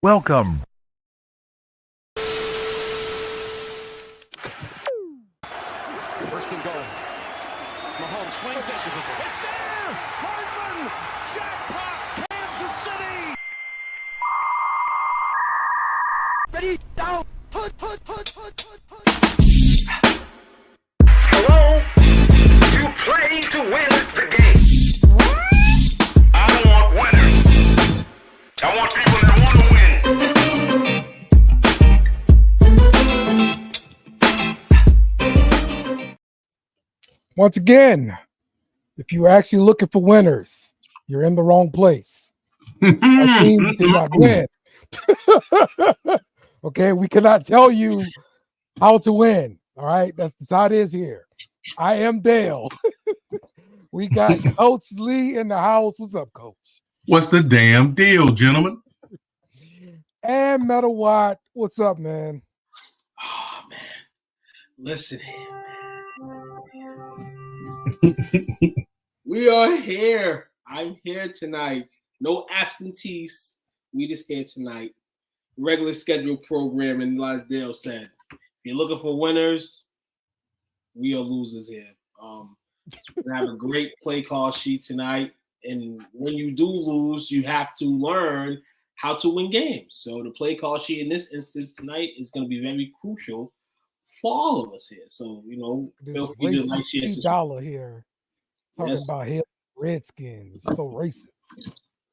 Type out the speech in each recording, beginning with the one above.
Welcome. First and goal. Mahomes swings it. It's there! Hardman! Jackpot! Kansas City! Ready, down! Put. Hello? You play to win the game. I don't want winners. I want people that want to win. Once again, if you're actually looking for winners, you're in the wrong place. Our teams did not win. Okay, we cannot tell you how to win. All right, that's how it is here. I am Dale. We got Coach Lee in the house. What's up, Coach? What's the damn deal, gentlemen? And Metal Watt. What's up, man? Oh man, listen here, we are here. I'm here tonight. No absentees. We just here tonight. Regular scheduled programming, as Dale said. If you're looking for winners, we are losers here. We have a great play call sheet tonight. And when you do lose, you have to learn how to win games. So the play call sheet in this instance tonight is going to be very crucial for all of us here. So, feel free to like, share, $dollar here. Talking about him, Redskins. It's so racist.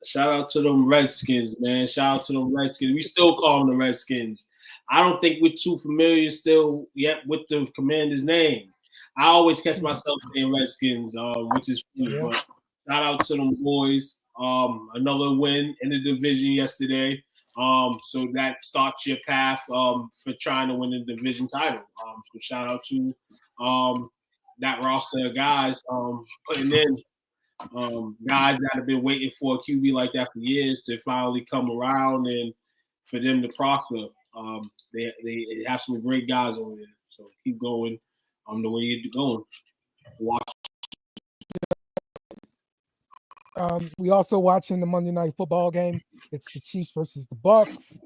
Shout out to them Redskins, man. Shout out to them Redskins. We still call them the Redskins. I don't think we're too familiar still yet with the commander's name. I always catch myself saying Redskins, which is funny. Yeah. But shout out to them boys. Another win in the division yesterday. So that starts your path for trying to win the division title. So shout out to that roster of guys putting in guys that have been waiting for a QB like that for years to finally come around and for them to prosper. They have some great guys over there. So keep going the way you're going. Watch. We also watching the Monday Night Football game. It's the Chiefs versus the Bucks.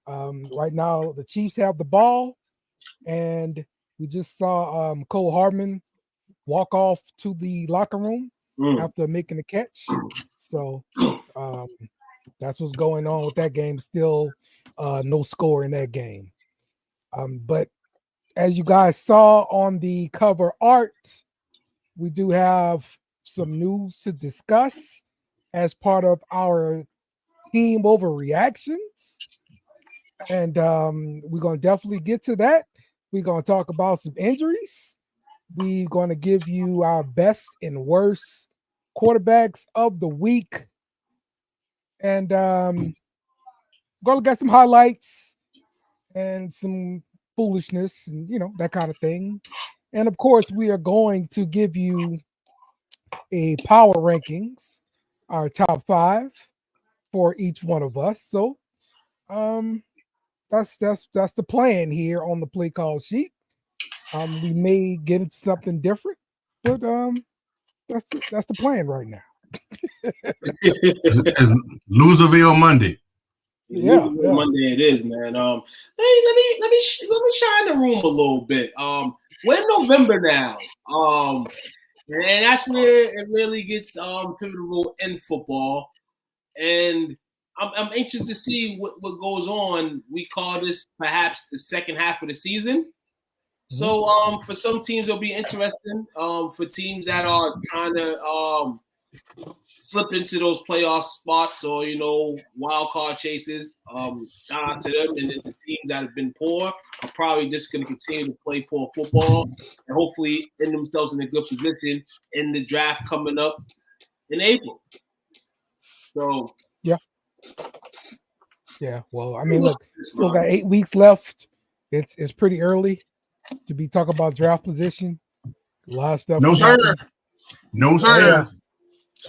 Right now, the Chiefs have the ball, and we just saw Cole Hardman walk off to the locker room after making a catch. So that's what's going on with that game. Still no score in that game. But as you guys saw on the cover art, we do have some news to discuss as part of our team overreactions. And we're going to definitely get to that. We're going to talk about some injuries. We're going to give you our best and worst quarterbacks of the week. And going to get some highlights and some foolishness and, that kind of thing. And, of course, we are going to give you a power rankings, our top 5 for each one of us. So that's the plan here on the play call sheet. We may get into something different, but that's the plan right now. It's Loserville Monday. Yeah, Monday it is, man. Hey, let me shine the room a little bit. We're in November now. And that's where it really gets pivotal in football. And I'm anxious to see what goes on. We call this perhaps the second half of the season. So for some teams it'll be interesting. For teams that are trying to slip into those playoff spots or wild card chases, shout out to them. And the teams that have been poor are probably just going to continue to play poor football and hopefully end themselves in a good position in the draft coming up in April. So yeah. Well, I mean, look, still got 8 weeks left. It's pretty early to be talking about draft position. A lot of stuff. No, sir. No, sir.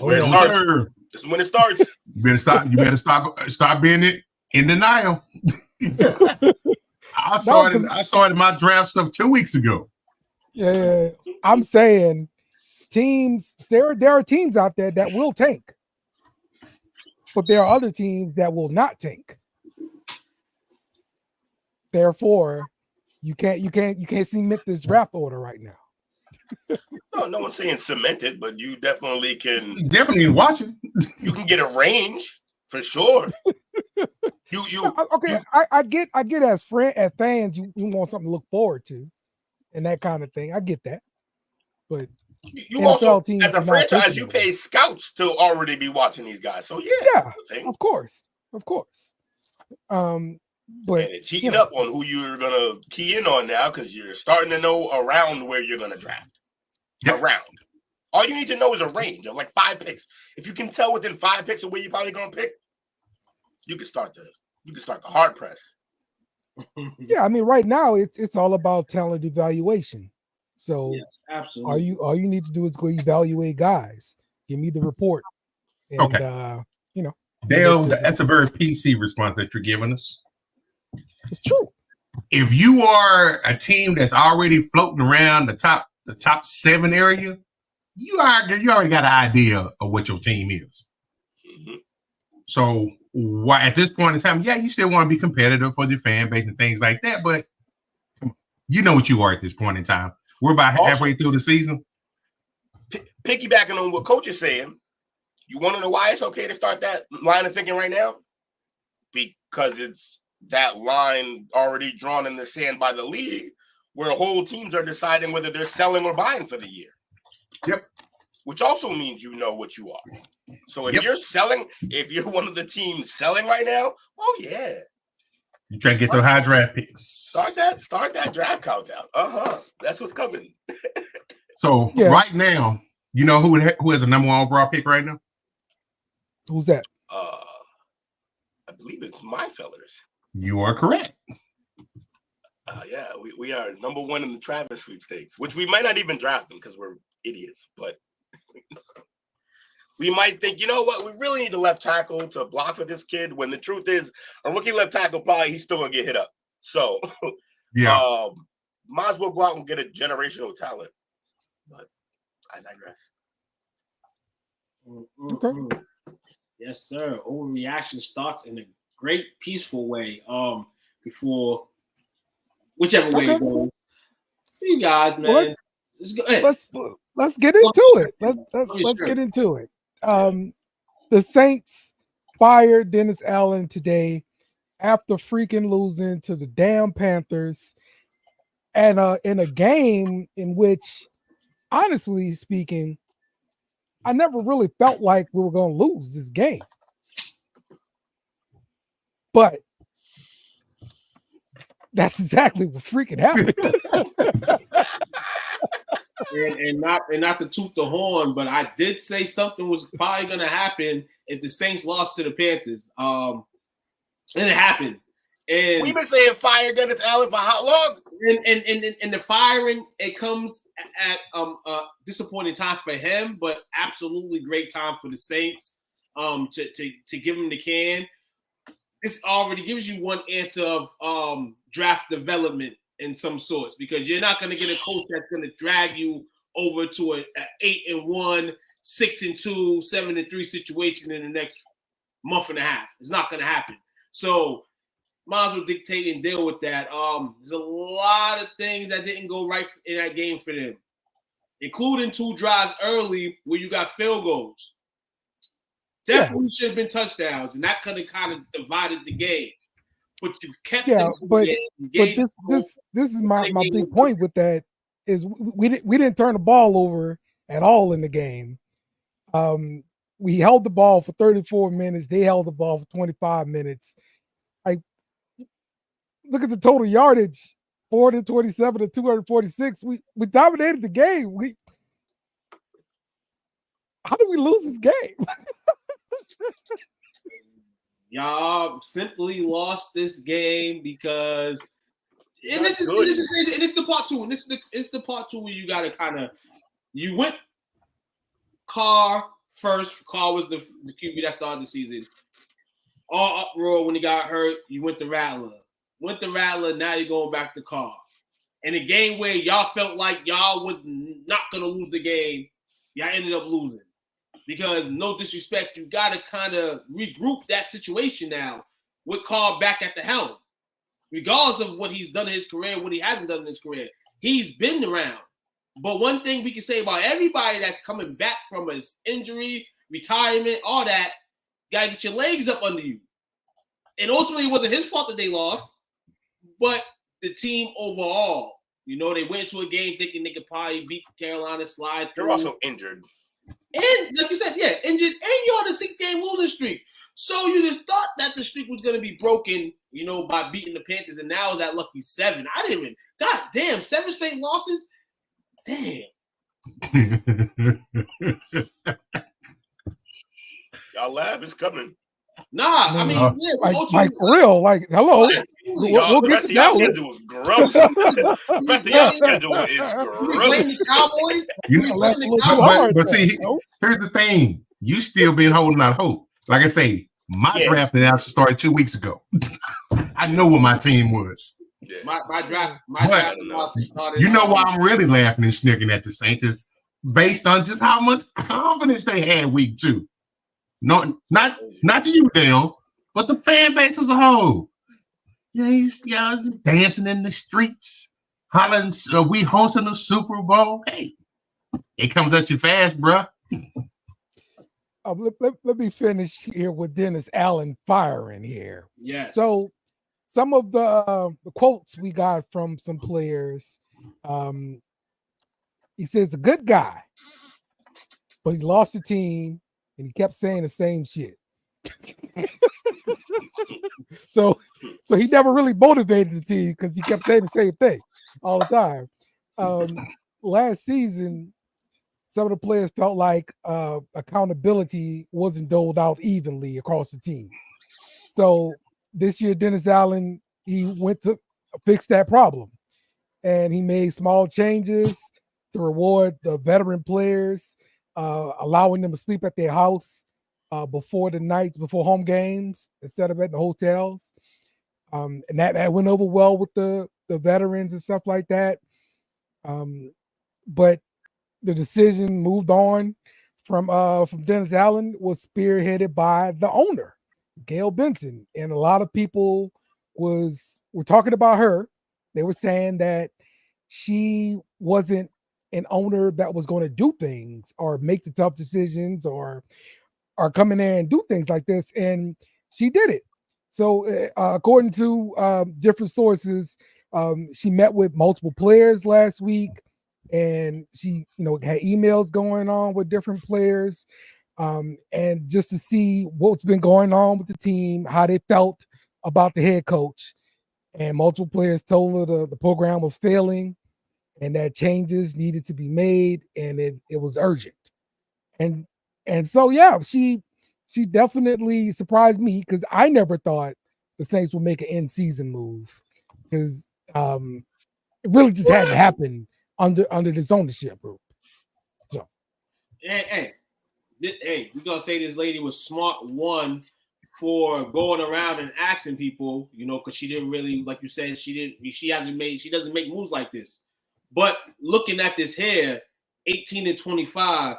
This is when it starts. You better stop being in denial. I started my draft stuff 2 weeks ago. Yeah, I'm saying teams. There are teams out there that will tank, but there are other teams that will not tank. Therefore, you can't cement this draft order right now. No one's saying cemented, but you definitely can. Definitely watching. You can get a range for sure. I get as fans, you want something to look forward to, and that kind of thing. I get that, but you also, as a franchise, you pay scouts to already be watching these guys. So yeah, of course. But and it's heating up on who you're gonna key in on now because you're starting to know around where you're gonna draft. Yep. Around. All you need to know is a range of like 5 picks. If you can tell within 5 picks of where you're probably gonna pick, you can start the hard press. Yeah, I mean, right now it's all about talent evaluation. So yes, absolutely. all you need to do is go evaluate guys. Give me the report. And okay. Dale, that's a very PC response that you're giving us. It's true. If you are a team that's already floating around the top 7 area, you already got an idea of what your team is. Mm-hmm. So why at this point in time, yeah, you still want to be competitive for your fan base and things like that, but you know what you are at this point in time. We're about halfway through the season. Piggybacking on what Coach is saying, you want to know why it's okay to start that line of thinking right now? Because it's that line already drawn in the sand by the league where whole teams are deciding whether they're selling or buying for the year. Yep. Which also means you know what you are. So if you're selling, if you're one of the teams selling right now, oh yeah. You try to get those high draft picks. Start that draft countdown. That's what's coming. So right now, you know who has a number 1 overall pick right now? Who's that? I believe it's my fellers. You are correct. Yeah, we are number 1 in the Travis sweepstakes, which we might not even draft them because we're idiots, but we might think, you know what, we really need a left tackle to block for this kid, when the truth is a rookie left tackle he's still gonna get hit up. So might as well go out and get a generational talent. But I digress. Okay. Yes, sir. Overreaction starts in a great peaceful way. Before whichever way it goes. You guys, man. Well, let's get into it. Let's get into it. The Saints fired Dennis Allen today after freaking losing to the damn Panthers, and in a game in which, honestly speaking, I never really felt like we were going to lose this game. But that's exactly what freaking happened. and not to toot the horn, but I did say something was probably going to happen if the Saints lost to the Panthers. And it happened. And we've been saying fire Dennis Allen for how long? And the firing, it comes at a disappointing time for him, but absolutely great time for the Saints to give him the can. This already gives you one answer of draft development in some sorts, because you're not going to get a coach that's going to drag you over to an 8-1, 6-2, 7-3 situation in the next month and a half. It's not going to happen. So might as well dictate and deal with that. There's a lot of things that didn't go right in that game for them, including 2 drives early where you got field goals. Definitely should have been touchdowns, and that could have kind of divided the game. But you kept but this is my big point with that is we didn't turn the ball over at all in the game. We held the ball for 34 minutes. They held the ball for 25 minutes. Look at the total yardage, 427 to 246. We dominated the game. How did we lose this game? Y'all simply lost this game because, and this is the part 2, and it's the part 2 where you got to you went Carr first. Carr was the QB that started the season. All uproar when he got hurt. You went to Rattler. Now you're going back to Carr. In a game where y'all felt like y'all was not going to lose the game, y'all ended up losing. Because, no disrespect, you got to kind of regroup that situation now with Carr back at the helm. regardless of what he's done in his career, what he hasn't done in his career. He's been around. But one thing we can say about everybody that's coming back from his injury, retirement, all that, gotta get your legs up under you. And ultimately, it wasn't his fault that they lost, but the team overall. You know, they went into a game thinking they could probably beat Carolina, slide through. They're also injured. And like you said, yeah, injured, and you're on a 6-game losing streak. So you just thought that the streak was going to be broken, you know, by beating the Panthers, and now it's at lucky 7. I didn't even, god damn, 7 straight losses? Damn. Y'all laugh, it's coming. Nah, I mean, yeah, like for real, like hello. We'll The get rest to of y'all that. schedule was gross. The rest of y'all schedule is blame gross. the Cowboys. You We know, blame the look Cowboys. hard, but see, though. here's the thing: you still been holding out hope. Like I say, my draft analysis started 2 weeks ago. I know what my team was. Yeah. My draft analysis started. You know why I'm really laughing and snicking at the Saints is based on just how much confidence they had week 2. No, not to you, Dale, but the fan base as a whole. Yeah, dancing in the streets, hollering, we hosting the Super Bowl. Hey, it comes at you fast, bruh. Let me finish here with Dennis Allen firing here. Yes. So some of the quotes we got from some players, he says a good guy, but he lost the team and he kept saying the same shit. so he never really motivated the team because he kept saying the same thing all the time. Last season, some of the players felt like accountability wasn't doled out evenly across the team. So this year, Dennis Allen, he went to fix that problem. And he made small changes to reward the veteran players, allowing them to sleep at their house before home games instead of at the hotels. And that went over well with the veterans and stuff like that. But the decision moved on from Dennis Allen was spearheaded by the owner, Gail Benson. And a lot of people were talking about her. They were saying that she wasn't an owner that was going to do things or make the tough decisions or come in there and do things like this. And she did it. So according to different sources, she met with multiple players last week, and she, had emails going on with different players, and just to see what's been going on with the team, how they felt about the head coach. And multiple players told her the program was failing and that changes needed to be made, and it was urgent. And so, yeah, she definitely surprised me because I never thought the Saints would make an in-season move because it really just hadn't happened under this ownership group. So, hey, we're gonna say this lady was smart, one, for going around and asking people, because she didn't really, like you said, she doesn't make moves like this. But looking at this here, 18-25,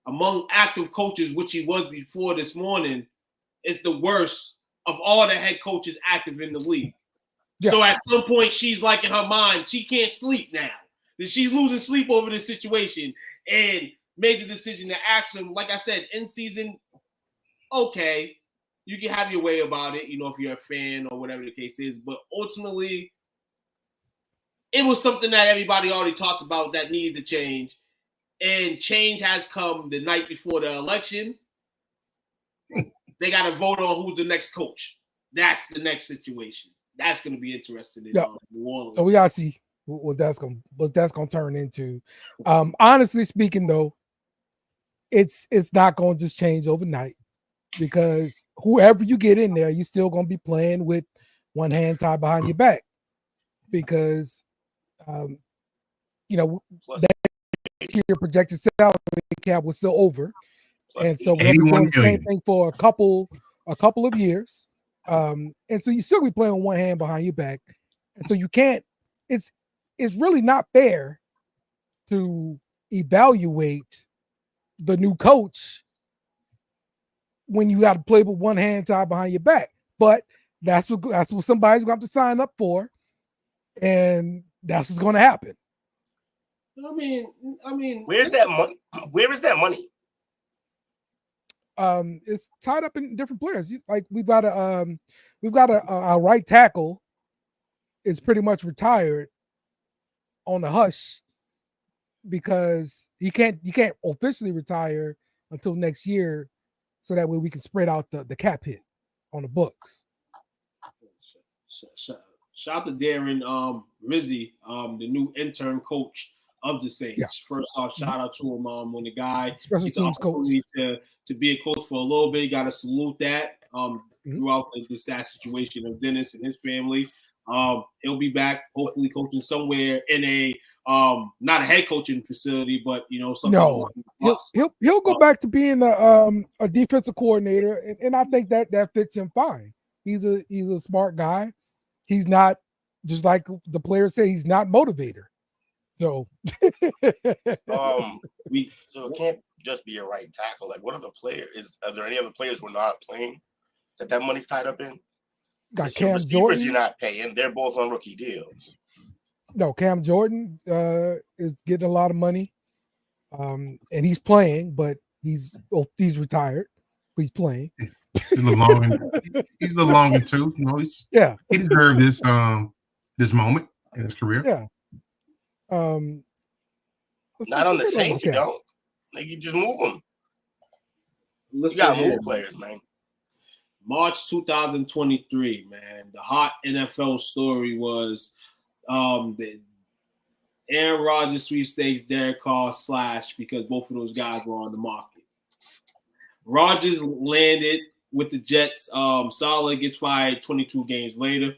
among active coaches, which he was before this morning, is the worst of all the head coaches active in the league. Yeah. So at some point, she's like, in her mind, she can't sleep now. She's losing sleep over this situation and made the decision to ask him, like I said, in season, okay, you can have your way about it, if you're a fan or whatever the case is. But ultimately, it was something that everybody already talked about that needed to change. And change has come the night before the election. They got to vote on who's the next coach. That's the next situation. That's going to be interesting in New Orleans. So we got to see what that's going to turn into. Honestly speaking, though, it's not going to just change overnight, because whoever you get in there, you're still going to be playing with one hand tied behind your back, because that year projected salary cap was still over, and so we're doing the same thing for a couple of years, and so you still be playing with one hand behind your back, and so you can't. It's really not fair to evaluate the new coach when you got to play with one hand tied behind your back. But That's what somebody's going to have to sign up for, and that's what's going to happen. I mean, where's that money? Where is that money? It's tied up in different players. We've got a right tackle is pretty much retired on the hush because he can't officially retire until next year, so that way we can spread out the cap hit on the books. Shout out to Darren Rizzi, the new intern coach of the Saints. Yeah. First off, shout out to him when the guy Special gets the teams coach. opportunity to be a coach for a little bit. Got to salute that throughout the sad situation of Dennis and his family. He'll be back, hopefully coaching somewhere in a not a head coaching facility, but something. No, he'll go back to being a defensive coordinator, and I think that fits him fine. He's a smart guy. He's not, just like the players say, he's not motivator. So so it can't just be a right tackle. Like, what other players? Are there any other players who are not playing that money's tied up in? Got Cam Jordan. You're not paying. They're both on rookie deals. No, Cam Jordan is getting a lot of money, and he's playing, but he's retired. But he's playing. He's the long too. He deserved this moment in his career. Yeah. Not on the Saints, you don't. Like, you just move them. You gotta move players, man. March 2023, man. The hot NFL story was the Aaron Rodgers sweepstakes, Derek Carr / because both of those guys were on the market. Rodgers landed with the Jets. Saleh gets fired 22 games later.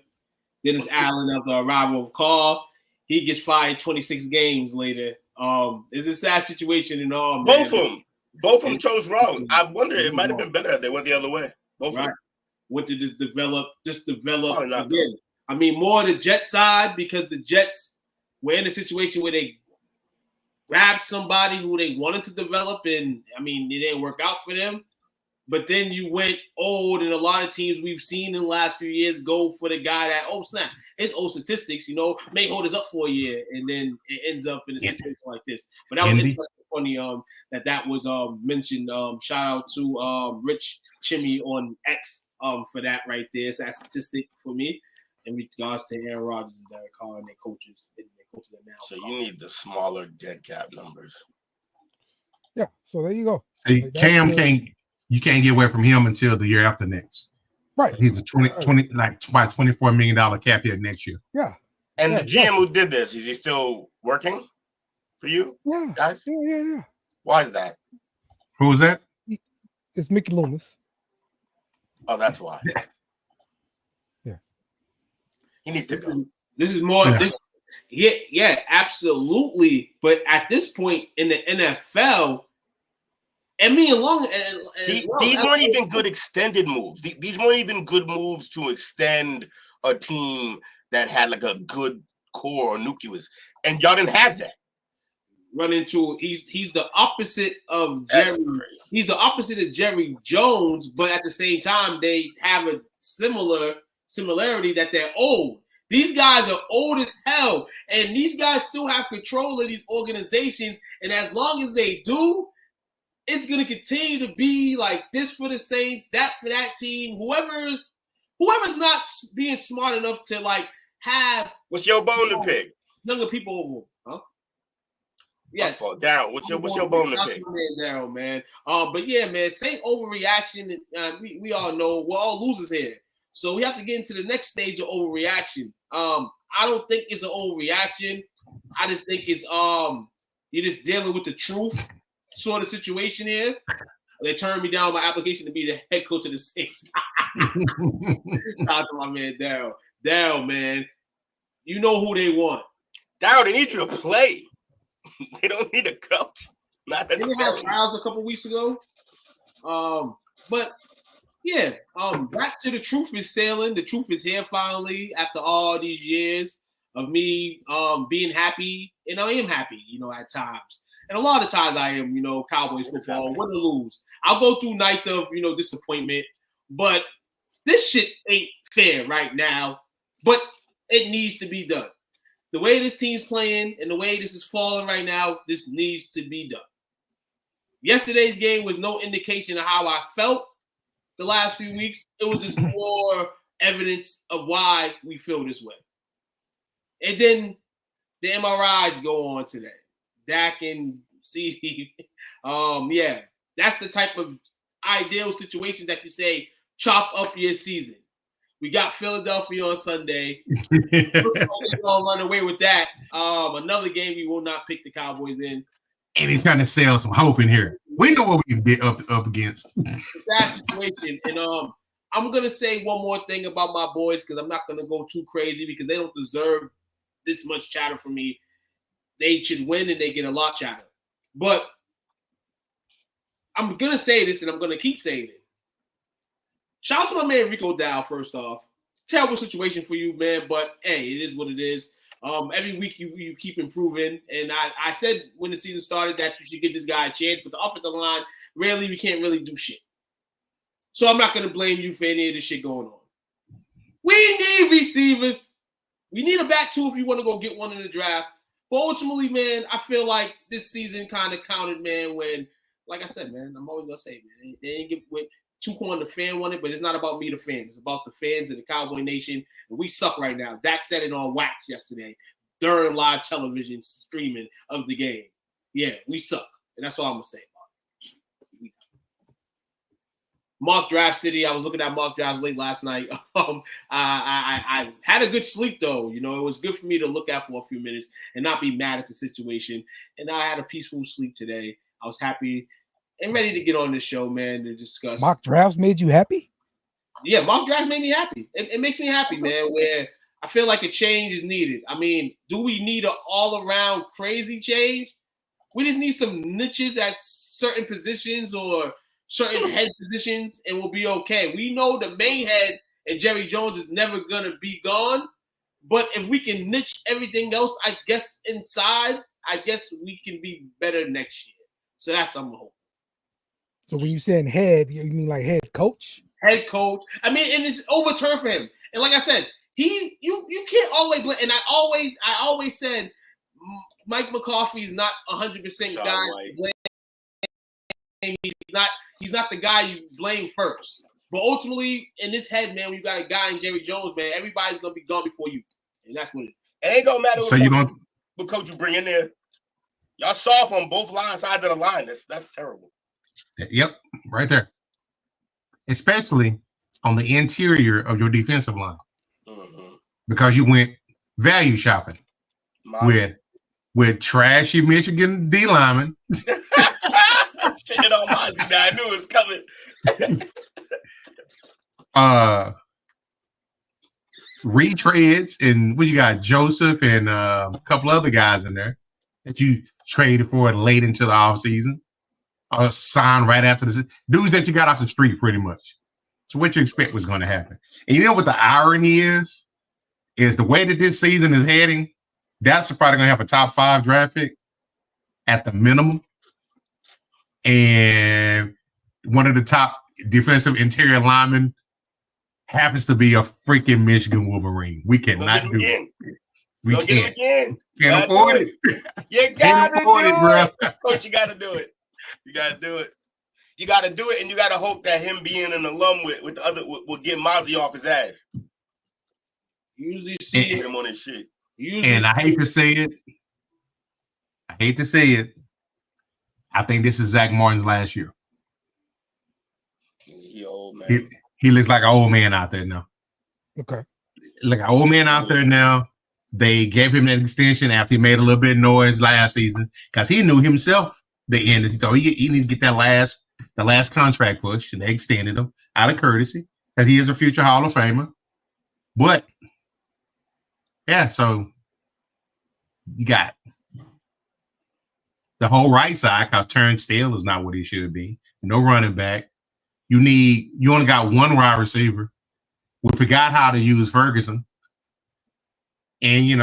Dennis Allen, of the arrival of Carr, he gets fired 26 games later. It's a sad situation in all. Both of them chose wrong. I wonder, it might have been better if they went the other way. Both of them. Went to just develop again. I mean, more the Jet side, because the Jets were in a situation where they grabbed somebody who they wanted to develop, and I mean, it didn't work out for them. But then you went old, and a lot of teams we've seen in the last few years go for the guy that, oh snap, his old statistics, may hold us up for a year, and then it ends up in a situation like this. But that was interesting, funny that was mentioned. Shout out to Rich Chimmy on X for that right there. It's that statistic for me in regards to Aaron Rodgers and Derek Carr and their coaches. Now. So you need the smaller dead cap numbers. Yeah. So there you go. See, Cam you can't get away from him until the year after next. Right. He's a about $24 million cap hit next year. Yeah. And the GM who did this, is he still working for you? Yeah. Guys? Yeah. Why is that? Who was that? It's Mickey Loomis. Oh, that's why. Yeah. He needs to go. This is more yeah, absolutely. But at this point in the NFL, these weren't even good extended moves. These weren't even good moves to extend a team that had like a good core or nucleus, and y'all didn't have that. Run into he's the opposite of Jerry. He's the opposite of Jerry Jones, but at the same time, they have a similarity that they're old. These guys are old as hell, and these guys still have control of these organizations. And as long as they do, it's going to continue to be like this for the Saints, that for that team. Whoever's not being smart enough to like have what's your bone to pick? Younger people over them, huh? Yes, Daryl. What's your bone to pick? Daryl, man. But yeah, man, Saint overreaction. We all know we're all losers here, so we have to get into the next stage of overreaction. I don't think it's an overreaction. I just think it's you're just dealing with the truth sort of situation here. They turned me down my application to be the head coach of the Saints. Shout out to my man Daryl. Daryl, man, you know who they want. Daryl, they need you to play. They don't need a coach. Not necessarily. They had trials a couple weeks ago. But yeah, back to the truth is sailing. The truth is here finally after all these years of me being happy, and I am happy, at times. And a lot of times I am, Cowboys football, win or lose. I'll go through nights of, disappointment, but this shit ain't fair right now, but it needs to be done. The way this team's playing and the way this is falling right now, this needs to be done. Yesterday's game was no indication of how I felt the last few weeks. It was just more evidence of why we feel this way. And then the MRIs go on today. Dak and CD. Yeah, that's the type of ideal situation that you say, chop up your season. We got Philadelphia on Sunday. We're gonna run away with that. Another game we will not pick the Cowboys in. And he's trying to sell some hope in here. We know what we can get up against. It's that situation. And I'm gonna say one more thing about my boys because I'm not gonna go too crazy because they don't deserve this much chatter from me. They should win and they get a lot chatter. But I'm gonna say this and I'm gonna keep saying it. Shout out to my man Rico Dow, first off. Terrible situation for you, man, but hey, it is what it is. Every week you keep improving. And I said when the season started that you should give this guy a chance, but the offensive line, really, we can't really do shit. So I'm not going to blame you for any of this shit going on. We need receivers. We need a back two if you want to go get one in the draft. But ultimately, man, I feel like this season kind of counted, man, when, like I said, man, I'm always going to say, man, they didn't get with Tucon, the fan won it, but it's not about me, the fan. It's about the fans of the Cowboy Nation. And we suck right now. Dak said it on Wax yesterday during live television streaming of the game. Yeah, we suck. And that's all I'm going to say about it. Mock Draft City. I was looking at mock drafts late last night. I had a good sleep, though. You know, it was good for me to look at for a few minutes and not be mad at the situation. And I had a peaceful sleep today. I was happy and ready to get on this show, man, to discuss. Mock drafts made you happy? Yeah, mock drafts made me happy. It makes me happy, man, where I feel like a change is needed. I mean, do we need an all-around crazy change? We just need some niches at certain positions or certain head positions, and we'll be okay. We know the main head and Jerry Jones is never going to be gone, but if we can niche everything else, I guess, inside, I guess we can be better next year. So that's something to hope. So when you saying head, you mean like head coach? Head coach. I mean, and it's overturned for him. And like I said, you can't always blame. And I always said Mike McCarthy is not 100% guy to blame. He's not the guy you blame first. But ultimately, in this head, man, when you got a guy in Jerry Jones, man, everybody's gonna be gone before you, and that's what it is. It ain't gonna matter So what coach you bring in there. Y'all soft on both sides of the line. That's terrible. Yep, right there. Especially on the interior of your defensive line. Mm-hmm. Because you went value shopping with trashy Michigan D linemen. Shit on Mozzie now. I knew it was coming. Retreads, and what you got, Joseph and a couple other guys in there that you traded for late into the offseason. Signed right after this. Dudes that you got off the street, pretty much. So what you expect was going to happen. And you know what the irony is the way that this season is heading, that's probably going to have a top 5 draft pick at the minimum. And one of the top defensive interior linemen happens to be a freaking Michigan Wolverine. We cannot do it. We can't. Can't afford it. You gotta do it, bro. Coach, you gotta do it. You gotta do it. You gotta do it, and you gotta hope that him being an alum with the other will get Mozzie off his ass. Usually see him on his shit. And I hate to say it. I think this is Zach Martin's last year. He old man. He looks like an old man out there now. Okay. Like an old man out there now. They gave him an extension after he made a little bit of noise last season because he knew himself the end. So he needed to get the last contract push, and they extended him out of courtesy because he is a future Hall of Famer. But yeah, so you got the whole right side because Turnstile is not what he should be. No running back. You only got one wide receiver. We forgot how to use Ferguson. And, you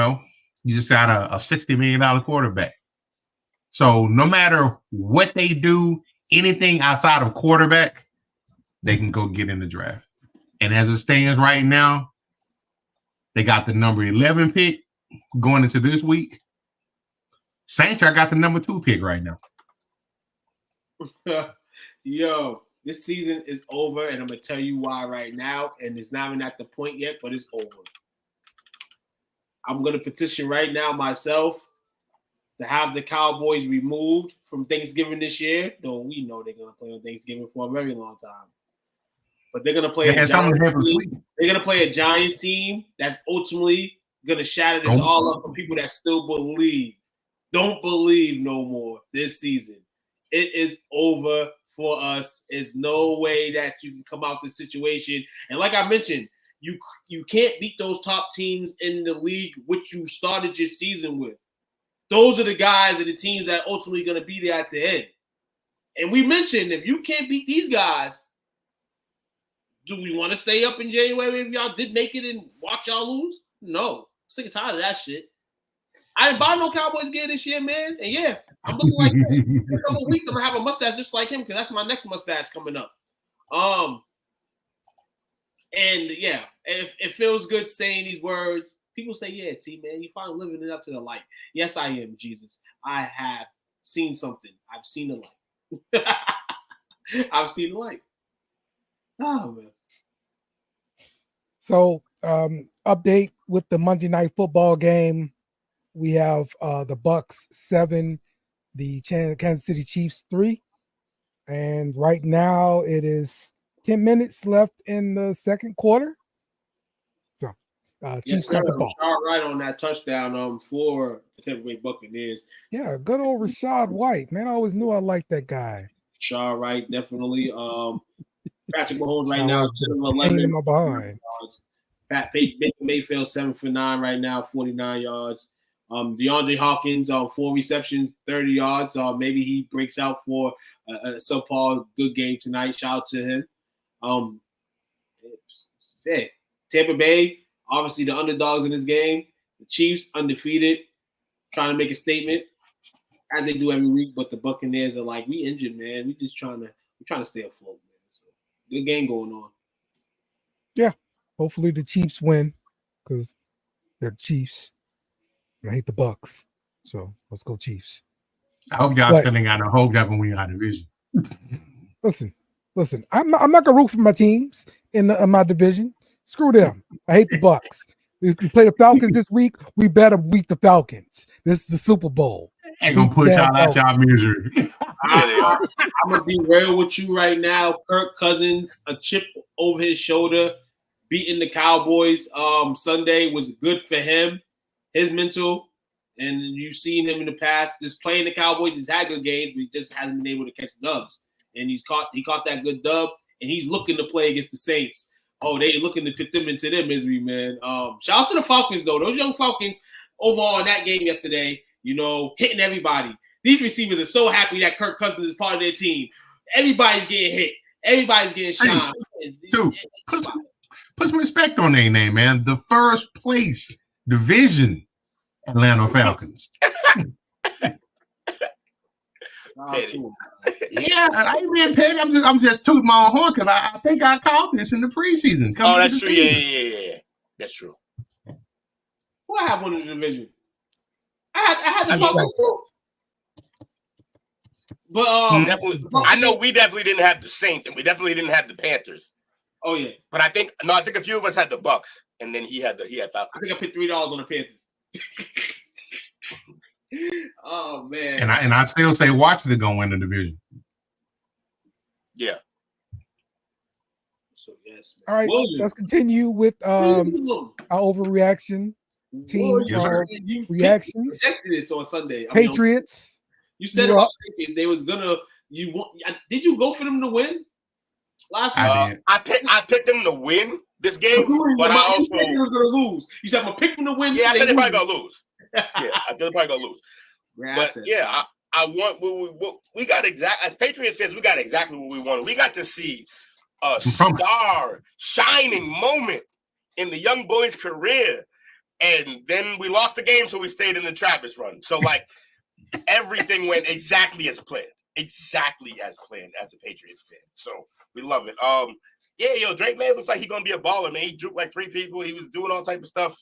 just got a $60 million quarterback. So no matter what they do, anything outside of quarterback, they can go get in the draft. And as it stands right now, they got the number 11 pick going into this week. Saints got the number 2 pick right now. Yo, this season is over, and I'm gonna tell you why right now. And it's not even at the point yet, but it's over. I'm gonna petition right now myself to have the Cowboys removed from Thanksgiving this year. Though we know they're gonna play on Thanksgiving for a very long time. But they're gonna play. They're gonna play a Giants team that's ultimately gonna shatter this all up for people that still believe. Don't believe no more this season. It is over for us. There's no way that you can come out this situation. And like I mentioned, you can't beat those top teams in the league which you started your season with. Those are the guys and the teams that are ultimately going to be there at the end. And we mentioned if you can't beat these guys, do we want to stay up in January if y'all did make it and watch y'all lose? No. I'm sick and tired of that shit. I didn't buy no Cowboys gear this year, man. And yeah, I'm looking like that. In a couple of weeks, I'm gonna have a mustache just like him because that's my next mustache coming up. And yeah, it feels good saying these words. People say, "Yeah, T man, you finally living it up to the light." Yes, I am, Jesus. I have seen something. I've seen the light. I've seen the light. Oh man. So, update with the Monday Night Football game. We have the Bucks 7, the Kansas City Chiefs 3. And right now it is 10 minutes left in the second quarter. So Chiefs got the ball. Right on that touchdown for the Tampa Bay Buccaneers. Yeah, good old Rashad White. Man, I always knew I liked that guy. Shaw Wright, definitely. Patrick Mahomes right now is 11 in my behind. Baker Mayfield 7 for 9 right now, 49 yards. DeAndre Hopkins 4 receptions, 30 yards. Maybe he breaks out for a subpar good game tonight. Shout out to him. Tampa Bay, obviously the underdogs in this game. The Chiefs undefeated, trying to make a statement as they do every week. But the Buccaneers are like, we injured, man. We're trying to stay afloat, man. So good game going on. Yeah, hopefully the Chiefs win because they're the Chiefs. I hate the Bucks, so let's go Chiefs. I hope y'all spending out a whole gap when we in our division. Listen. I'm not gonna root for my teams in my division. Screw them. I hate the Bucks. If we play the Falcons this week, we better beat the Falcons. This is the Super Bowl. Ain't gonna put y'all out y'all misery. I'm gonna be real with you right now. Kirk Cousins, a chip over his shoulder, beating the Cowboys Sunday was good for him. His mental, and you've seen him in the past just playing the Cowboys. He's had good games, but he just hasn't been able to catch dubs. And he caught that good dub, and he's looking to play against the Saints. Oh, they looking to put them into their misery, man. Shout out to the Falcons, though. Those young Falcons overall in that game yesterday, hitting everybody. These receivers are so happy that Kirk Cousins is part of their team. Everybody's getting hit. Everybody's getting shot. Put some respect on their name, man. The first place division Atlanta Falcons. Yeah, I ain't being petty. I'm just tooting my own horn because I think I called this in the preseason. That's true. Yeah. That's true. Well, I have one in the division. I had the Falcons too. But I know we definitely didn't have the Saints, and we definitely didn't have the Panthers. Oh yeah. But I think a few of us had the Bucks, and then he had Falcons. I think I put $3 on the Panthers. Oh man. And I still say Washington gonna win the division. Yeah. So yes. Man. All right, let's continue with our overreaction team reactions. You projected this on Sunday. Patriots. You said about Patriots they was gonna. Did you go for them to win last week? I picked them to win this game, but I also said they were gonna lose. You said I'm gonna pick them to win. Yeah, I said they're probably gonna lose. Yeah, I said they're probably gonna lose. But yeah, I want we got as Patriots fans, we got exactly what we wanted. We got to see a star shining moment in the young boy's career, and then we lost the game, so we stayed in the Travis run. So everything went exactly as planned as a Patriots fan. So we love it. Yeah, yo, Drake May looks like he's gonna be a baller, man. He juked like 3 people. He was doing all type of stuff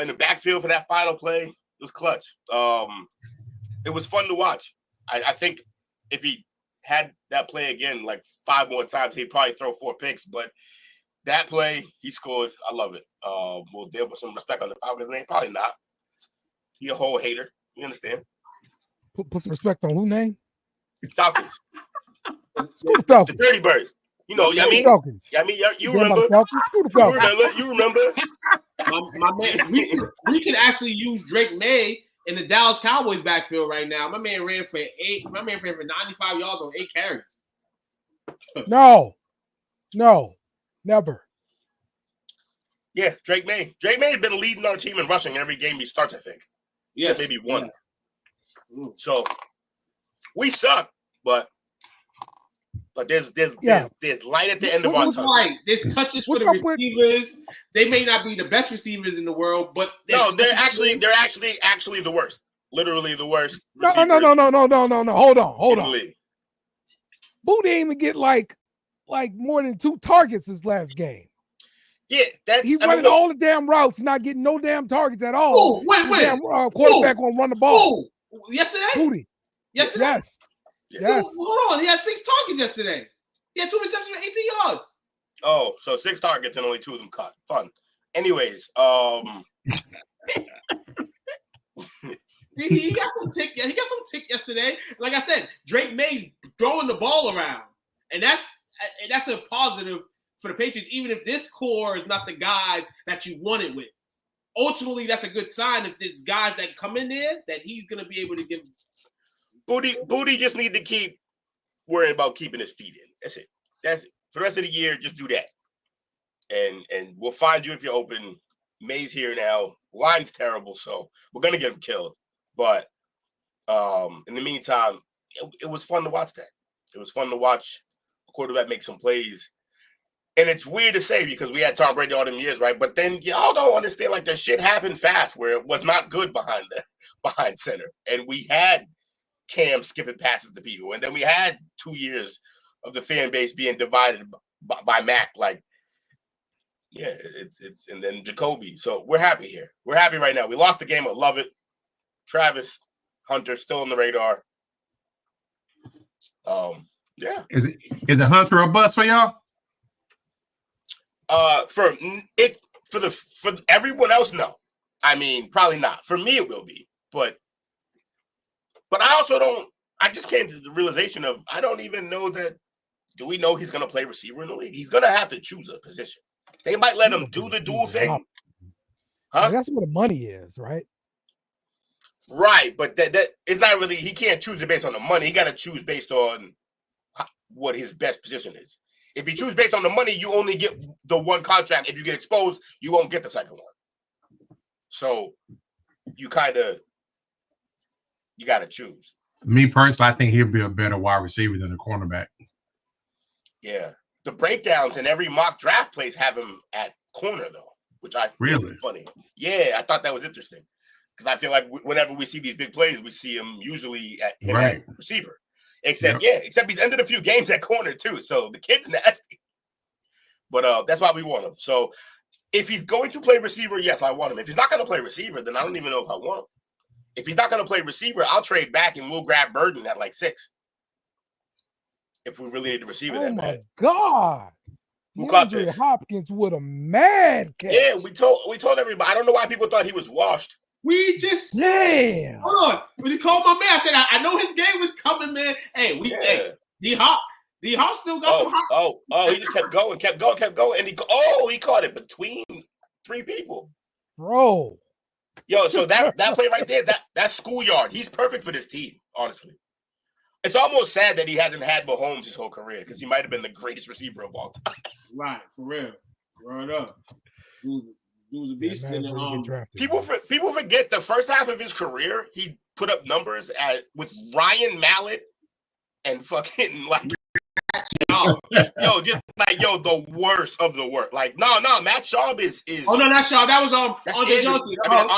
in the backfield for that final play. It was clutch. It was fun to watch. I think if he had that play again like 5 more times, he'd probably throw 4 picks. But that play, he scored. I love it. Will Dale put some respect on the Falcons' name? Probably not. He a whole hater. You understand? Put some respect on who name? Falcons. Screw the Falcons. The Dirty Bird. You know, Screw the Falcons. You remember? Falcons? Screw the Falcons. You remember? My man, we can actually use Drake May in the Dallas Cowboys backfield right now. My man ran for 95 yards on 8 carries. No, never. Yeah, Drake May. Drake May has been leading our team in rushing every game he starts, I think. Yeah, maybe one. Yeah. So we suck, but there's light at the end of our tunnel. Right. There's touches for the receivers. They may not be the best receivers in the world, but no, they're actually the worst. Literally the worst. No. Hold on. Boo didn't even get like more than 2 targets his last game. Yeah, he's running all the damn routes, not getting no damn targets at all. Oh, wait. Damn, quarterback gonna run the ball. Oh, yesterday? Booty. Yesterday? Yes. Hold on. He had 6 targets yesterday. He had 2 receptions for 18 yards. Oh, so 6 targets and only 2 of them caught. Fun. Anyways, he got some tick. He got some tick yesterday. Like I said, Drake May's throwing the ball around, and that's a positive for the Patriots. Even if this core is not the guys that you wanted with, ultimately that's a good sign. If there's guys that come in there, that he's gonna be able to give. Booty just need to keep worrying about keeping his feet in. That's it. For the rest of the year. Just do that, and we'll find you if you're open. May's here now. Line's terrible, so we're gonna get him killed. But in the meantime, it was fun to watch that. It was fun to watch a quarterback make some plays. And it's weird to say because we had Tom Brady all them years, right? But then y'all don't understand, like, the shit happened fast where it was not good behind center. And we had Cam skipping passes to people. And then we had 2 years of the fan base being divided by Mac. Like, yeah, it's and then Jacoby. So we're happy here. We're happy right now. We lost the game. I love it. Travis Hunter still on the radar. Yeah. Is it Hunter a bust for y'all? For everyone else, no. I mean, probably not. For me, it will be. But I also don't. I just came to the realization of I don't even know that. Do we know he's going to play receiver in the league? He's going to have to choose a position. They might let him do the dual thing. Huh? That's where the money is, right? Right, but that it's not really. He can't choose it based on the money. He got to choose based on what his best position is. If you choose based on the money, you only get the one contract. If you get exposed, you won't get the second one. So you got to choose. Me personally, I think he'll be a better wide receiver than a cornerback. Yeah, the breakdowns in every mock draft place have him at corner though, which I think is funny. Yeah, I thought that was interesting because I feel like whenever we see these big plays, we see him usually at receiver. Except he's ended a few games at corner too. So the kid's nasty. But that's why we want him. So if he's going to play receiver, yes, I want him. If he's not going to play receiver, then I don't even know if I want him. If he's not going to play receiver, I'll trade back and we'll grab Burden at like 6. If we really need a receiver that bad. God. Who caught this? Hopkins with a mad catch. Yeah, we told everybody. I don't know why people thought he was washed. We just damn. Hold on. When he called my man, I said, I know his game was coming, man. Hey, D Hop still got some hops. He just kept going, and he caught it between 3 people. Bro. Yo, so that play right there, that's schoolyard. He's perfect for this team, honestly. It's almost sad that he hasn't had Mahomes his whole career because he might have been the greatest receiver of all time. Right, for real. Right up. Dude's a beast. People forget the first half of his career, he put up numbers with Ryan Mallett and fucking like the worst of the worst. Like, no, Matt Schaub is Oh no, not Schaub. That was Andre Johnson.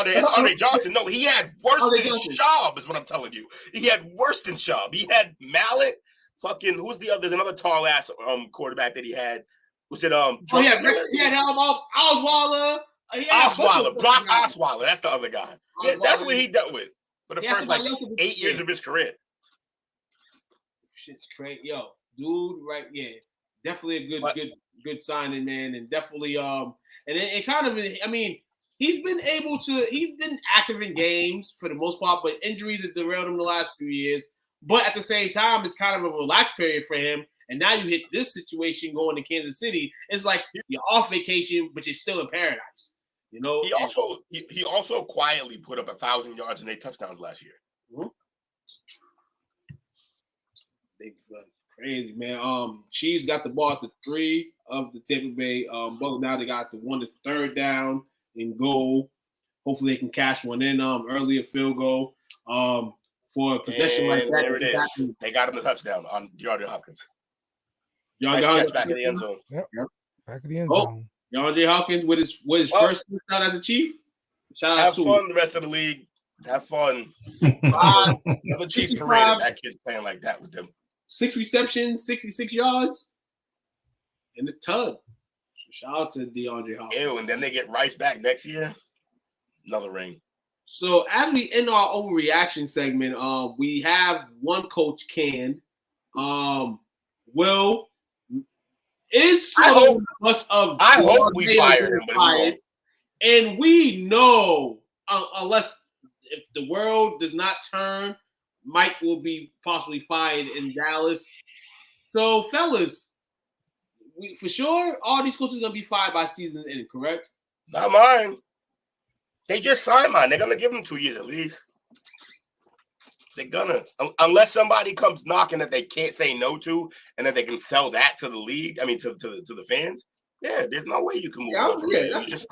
It's Andre Johnson. No, he had worse than Schaub, is what I'm telling you. He had worse than Schaub. He had Mallett, fucking who's the other? There's another tall ass quarterback that he had. Was it Oh yeah, Osweiler. Osweiler, Brock Osweiler. That's the other guy. Yeah, that's what he dealt with for the first like 8 years of his career. Shit's crazy, yo, dude. Right? Yeah, definitely a good signing, man, and definitely and it kind of. I mean, he's been active in games for the most part, but injuries have derailed him the last few years. But at the same time, it's kind of a relaxed period for him. And now you hit this situation going to Kansas City. It's like you're off vacation, but you're still in paradise. You know. He also quietly put up 1,000 yards and 8 touchdowns last year. Mm-hmm. Crazy, man. Chiefs got the ball at the 3 of the Tampa Bay. But now they got the 1 to 3rd down and goal. Hopefully they can cash one in early, a field goal. For a possession like that. There it is. They got him the touchdown on DeAndre Hopkins. Nice back in the end zone. Yep. Back in the end zone. DeAndre Hopkins with his first touchdown as a Chief. Shout out to fun, the rest of the league. Have fun. Another Chiefs paraded that kid's playing like that with them. 6 receptions, 66 yards, and a ton. Shout out to DeAndre Hopkins. Ew, and then they get Rice back next year. Another ring. So as we end our overreaction segment, we have one coach canned. Will is I hope we fire him, but we won't. And we know unless if the world does not turn, Mike will be possibly fired in Dallas. So fellas, for sure all these coaches are gonna be fired by season end, correct? Not mine. They just signed mine. They're gonna give them 2 years at least. They're gonna, unless somebody comes knocking that they can't say no to, and that they can sell that to the league. I mean, to the fans. Yeah, there's no way you can move on. That's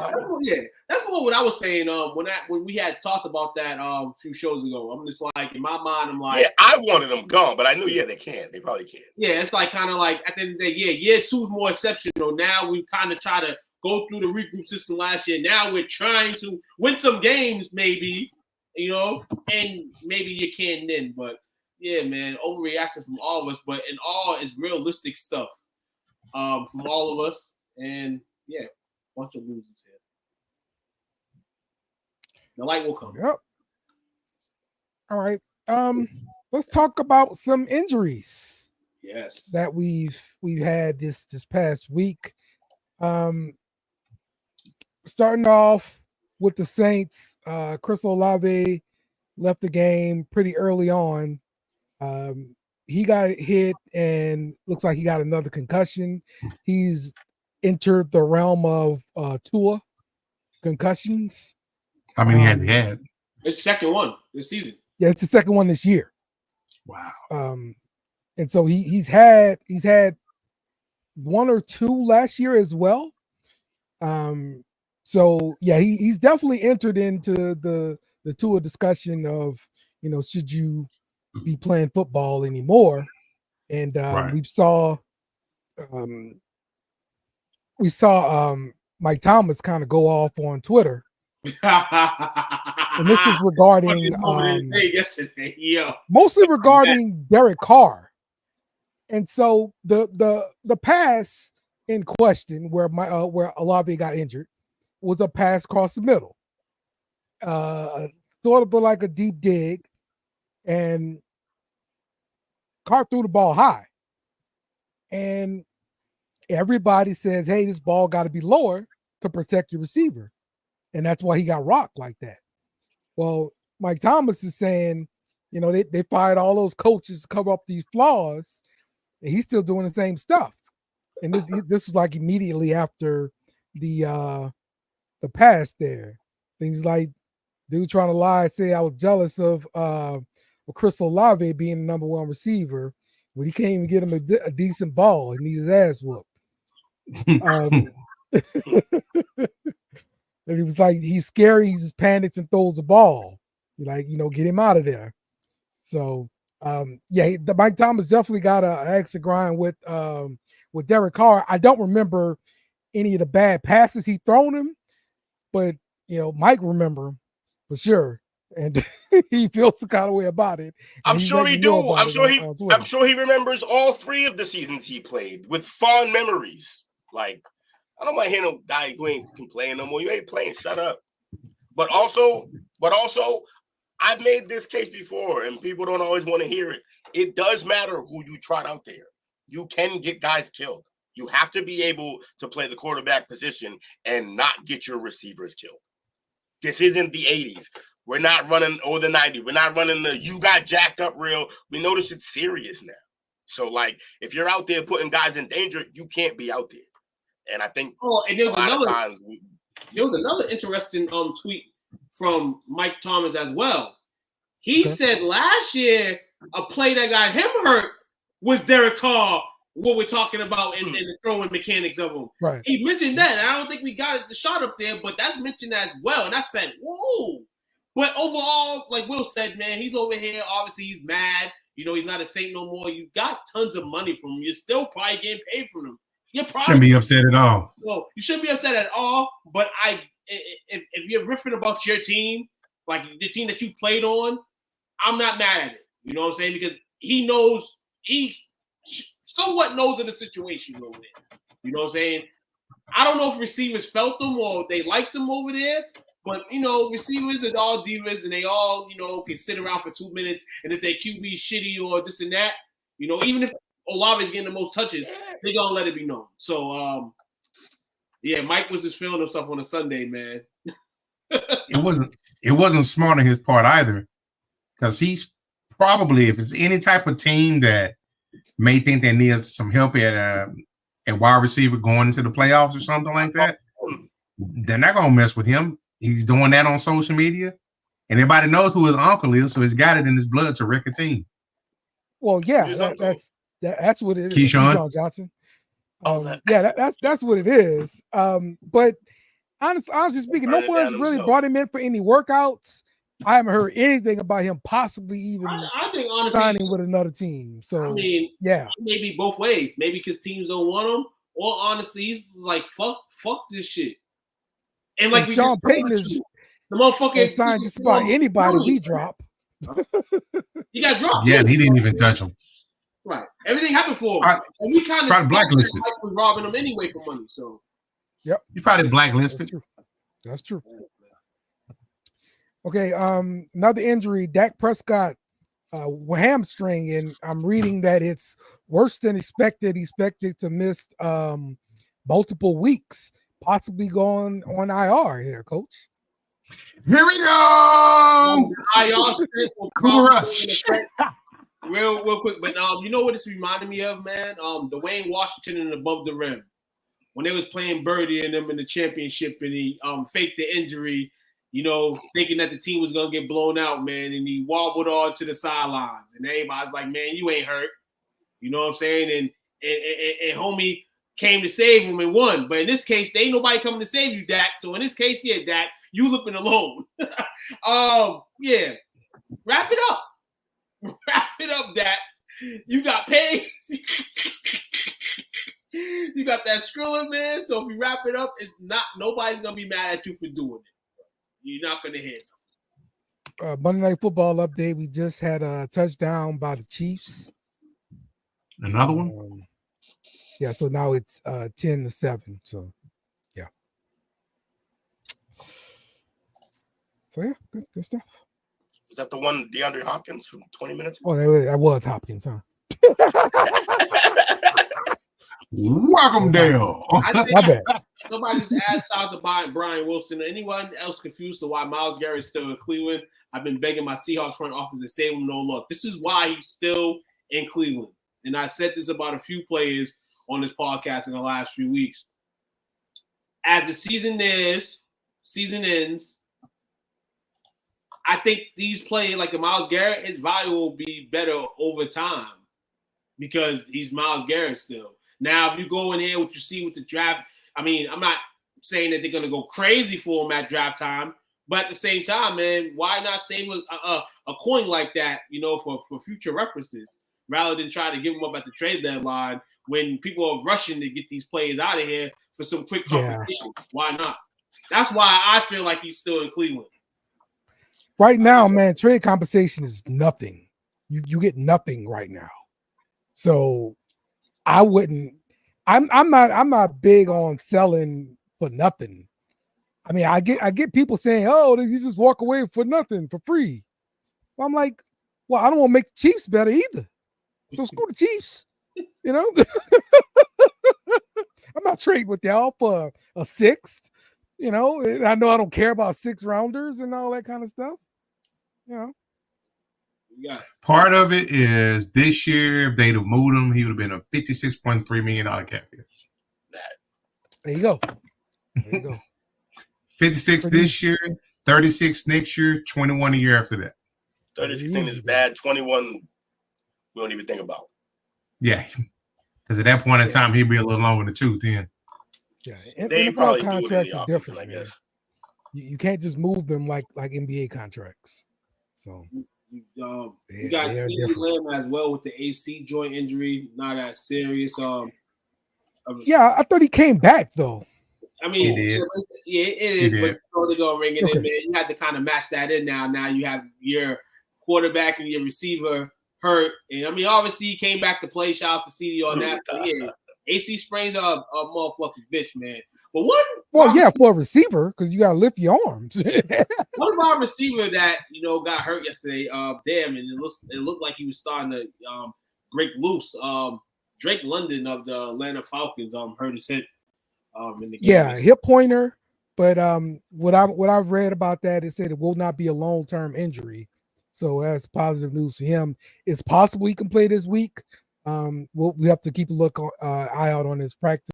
more what I was saying. When we had talked about that a few shows ago, I'm just like in my mind, I'm like, yeah, I wanted them gone, but I knew, they can't. They probably can't. Yeah, it's like kind of like at the end of the day, year 2 is more exceptional. Now we kind of try to go through the regroup system last year. Now we're trying to win some games, maybe, and maybe you can then. But yeah, man, overreaction from all of us, but in all is realistic stuff from all of us. And yeah, bunch of losers here. The light will come. Yep. All right. Let's talk about some injuries. Yes. That we've had this past week. Starting off with the Saints, Chris Olave left the game pretty early on. He got hit and looks like he got another concussion. He's entered the realm of Tua concussions. How many has he had? It's the second one this season. Yeah, it's the second one this year. Wow. And so he's had 1 or 2 last year as well. So yeah, he's definitely entered into the Tua discussion of, should you be playing football anymore? And right. we saw Mike Thomas kind of go off on Twitter. And this is regarding mostly regarding Derek Carr. And so the pass in question where Olave got injured was a pass across the middle. Sort of like a deep dig, and Carr threw the ball high. And everybody says, hey, this ball got to be lower to protect your receiver. And that's why he got rocked like that. Well, Mike Thomas is saying, they fired all those coaches to cover up these flaws, and he's still doing the same stuff. And this was like immediately after the pass there. Things like dude trying to lie, say I was jealous of Chris Olave being the number 1 receiver, but he can't even get him a decent ball. He needs his ass whooped. And he was like, he's scary. He just panics and throws the ball. You're like, get him out of there. So, Mike Thomas definitely got an axe to grind with Derek Carr. I don't remember any of the bad passes he thrown him, but Mike remember him for sure. and he feels the kind of way about it. I'm sure he do. I'm sure he remembers all 3 of the seasons he played with fond memories. Like, I don't want to hear no guy who ain't complaining no more. You ain't playing. Shut up. But also, I've made this case before, and people don't always want to hear it. It does matter who you trot out there. You can get guys killed. You have to be able to play the quarterback position and not get your receivers killed. This isn't the 80s. We're not running, or the 90s. We're not running the you got jacked up real. We know this shit's serious now. So, like, if you're out there putting guys in danger, you can't be out there. And I think and there was another interesting tweet from Mike Thomas as well. He said last year a play that got him hurt was Derek Carr, what we're talking about in the throwing mechanics of him. Right. He mentioned that, and I don't think we got the shot up there, but that's mentioned as well. And I said, whoa. But overall, like Will said, man, he's over here. Obviously, he's mad. You know, he's not a Saint no more. You got tons of money from him. You're still probably getting paid from him. You're probably shouldn't be upset at all. Well, you shouldn't be upset at all. But if you're riffing about your team, like the team that you played on, I'm not mad at it. You know what I'm saying? Because he knows, he somewhat knows of the situation over there. You know what I'm saying? I don't know if receivers felt them or they liked them over there. But, you know, receivers are all divas, and they all, you know, can sit around for 2 minutes. And if their QB is shitty or this and that, you know, even if Olave is getting the most touches, they're going to let it be known. So, yeah, Mike was just feeling himself on a Sunday, man. It wasn't smart on his part either, because he's probably, if it's any type of team that may think they need some help at wide receiver going into the playoffs or something like that, they're not going to mess with him. He's doing that on social media, and everybody knows who his uncle is, so he's got it in his blood to wreck a team. Well, yeah, that's what it is. Keyshawn Johnson. That's what it is. But honestly speaking, no one's really brought him in for any workouts. I haven't heard anything about him possibly even I think honestly, signing with another team. So I mean, yeah, maybe both ways. Maybe because teams don't want him, or honestly, he's like fuck this shit. And like Sean Payton is the motherfucker signed just about anybody we drop. He got dropped. Yeah, and he didn't even touch him. Right. Everything happened for him. And we kind of blacklisted. Was robbing him anyway for money. So yep. You probably blacklisted. That's true. Okay, another injury, Dak Prescott hamstring, and I'm reading that it's worse than expected. Expected to miss multiple weeks, possibly going on IR here, Coach. Here we go. IR strip will probably real quick. But you know what this reminded me of, man? Dwayne Washington and Above the Rim. When they was playing Birdie and them in the championship, and he faked the injury, you know, thinking that the team was gonna get blown out, man, and he wobbled on to the sidelines, and everybody's like, "Man, you ain't hurt," you know what I'm saying? And homie came to save him and won. But in this case, there ain't nobody coming to save you, Dak. So in this case, yeah, Dak, you looking alone. Yeah, wrap it up. Wrap it up, Dak. You got paid. You got that Skrilla, man. So if you wrap it up, it's not nobody's gonna be mad at you for doing it. You're not gonna hit. Monday Night Football update. We just had a touchdown by the Chiefs. Another one. Yeah, so now it's 10-7. So yeah. So yeah, good stuff. Is that the one DeAndre Hopkins from 20 minutes ago? Oh, that was Hopkins, huh? Welcome, Dale. My bad. Somebody just add shout to Brian Wilson. Anyone else confused to why Myles Garrett's still in Cleveland? I've been begging my Seahawks front office to save him no luck. This is why he's still in Cleveland. And I said this about a few players on this podcast in the last few weeks. As the season ends, I think these players like the Myles Garrett, his value will be better over time because he's Myles Garrett still. Now, if you go in here, what you see with the draft, I mean, I'm not saying that they're going to go crazy for him at draft time, but at the same time, man, why not save a coin like that, you know, for future references rather than try to give him up at the trade deadline when people are rushing to get these players out of here for some quick compensation? Yeah. Why not? That's why I feel like he's still in Cleveland. right now, man, trade compensation is nothing. You get nothing right now. So I wouldn't. I'm not big on selling for nothing. I mean, I get people saying, "Oh, you just walk away for nothing for free." Well, I'm like, well, I don't want to make the Chiefs better either. So screw the Chiefs. You know, I'm not trading with y'all for a sixth. You know, and I know I don't care about 6 rounders and all that kind of stuff. You know. Yeah. Part of it is this year, if they'd have moved him, he would have been a $56.3 million cap hit. There you go. There you go. 56 this year, 36 next year, 21 a year after that. 36 is bad. 21, we don't even think about. Yeah, because at that point in time, he'd be a little longer than 2 then. Yeah, They NFL probably contracts do it in the are different, offseason, I man. guess. You can't just move them like NBA contracts. So You got CeeDee Lamb as well with the AC joint injury, not as serious. Yeah, I thought he came back though. I mean, it is, but they're gonna ring it in, man. You have to kind of match that in now. Now you have your quarterback and your receiver hurt, and I mean, obviously he came back to play. Shout out to CD on that. But yeah, AC sprains are a motherfucking bitch, man. But for a receiver, because you gotta lift your arms. One of our receiver that got hurt yesterday, and it looked like he was starting to break loose. Drake London of the Atlanta Falcons hurt his hip in the game. Yeah, hip pointer. But what I've read about that, it said it will not be a long-term injury. So that's positive news for him. It's possible he can play this week. We have to keep a eye out on his practice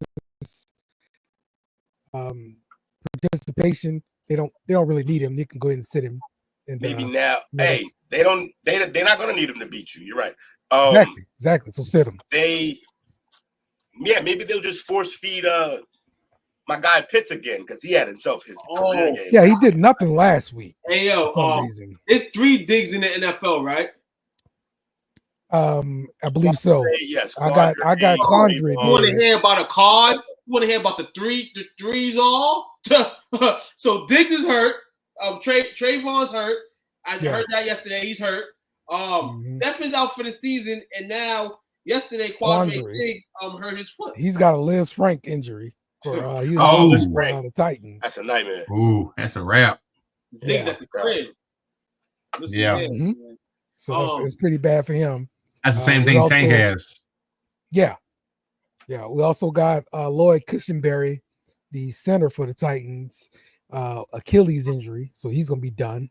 participation. They don't really need him. They can go ahead and sit him. And, maybe now. Hey, they're not gonna need him to beat you. You're right. Exactly. So sit him. Maybe they'll just force feed my guy Pitts again because he had himself his career game. Yeah, he did nothing last week. Hey yo, it's 3 digs in the NFL, right? I believe so. Yes, I got Quandre. You want to hear about a card? You want to hear about the threes all? So Diggs is hurt. Trayvon's hurt. I heard that yesterday. He's hurt. Stephen's out for the season, and now yesterday Quandre Diggs hurt his foot. He's got a Liz Frank injury. Liz Frank, the Titan. That's a nightmare. Ooh, that's a wrap. Diggs at the crib. So it's pretty bad for him. That's the same thing Tank has. Yeah. We also got Lloyd Cushenberry, the center for the Titans, Achilles injury, so he's gonna be done.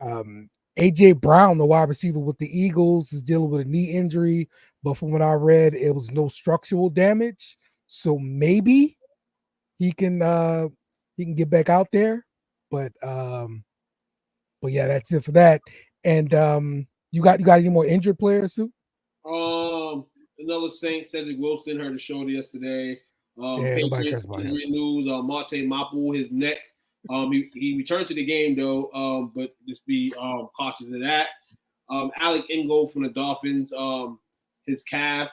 AJ Brown, the wide receiver with the Eagles, is dealing with a knee injury, but from what I read, it was no structural damage. So maybe he can get back out there. But yeah, that's it for that. And you got any more injured players, Sue? Another Saint, Cedric Wilson, hurt his shoulder yesterday. Nobody cares about him. News, Marte Mapu, his neck. He returned to the game though, but just be cautious of that. Alec Ingold from the Dolphins, his calf,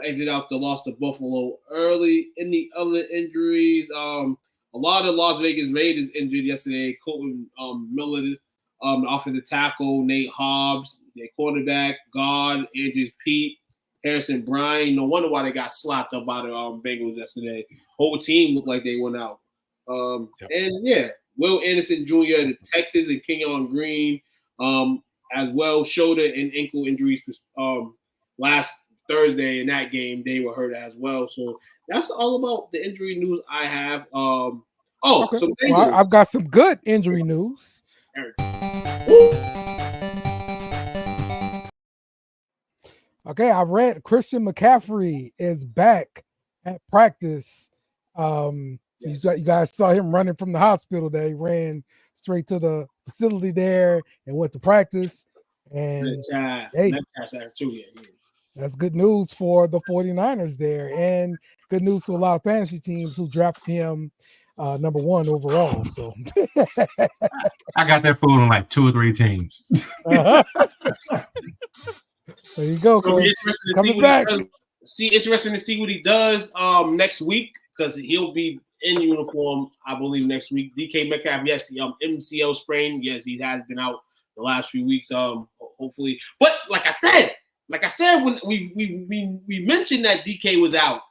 exited out the loss to Buffalo early. In the other injuries, a lot of Las Vegas Raiders injured yesterday. Colton Miller, offensive tackle, Nate Hobbs, their quarterback, guard, Andrews Pete, Harrison Bryan. No wonder why they got slapped up by the Bengals yesterday. Whole team looked like they went out. And yeah, Will Anderson Jr., the Texans, and Kenyon Green as well. Shoulder and ankle injuries last Thursday in that game, they were hurt as well. So that's all about the injury news I have. So I've got some good injury news. Okay, I read Christian McCaffrey is back at practice. So you guys saw him running from the hospital. They ran straight to the facility there and went to practice. And that's good news for the 49ers there, and good news for a lot of fantasy teams who drafted him number 1 overall. So I got that fool on like 2 or 3 teams. There you go, Coach. Interesting to see what he does next week, because he'll be in uniform, I believe, next week. DK Metcalf, yes, MCL sprain. Yes, he has been out the last few weeks. Hopefully. But like I said, when we mentioned that DK was out,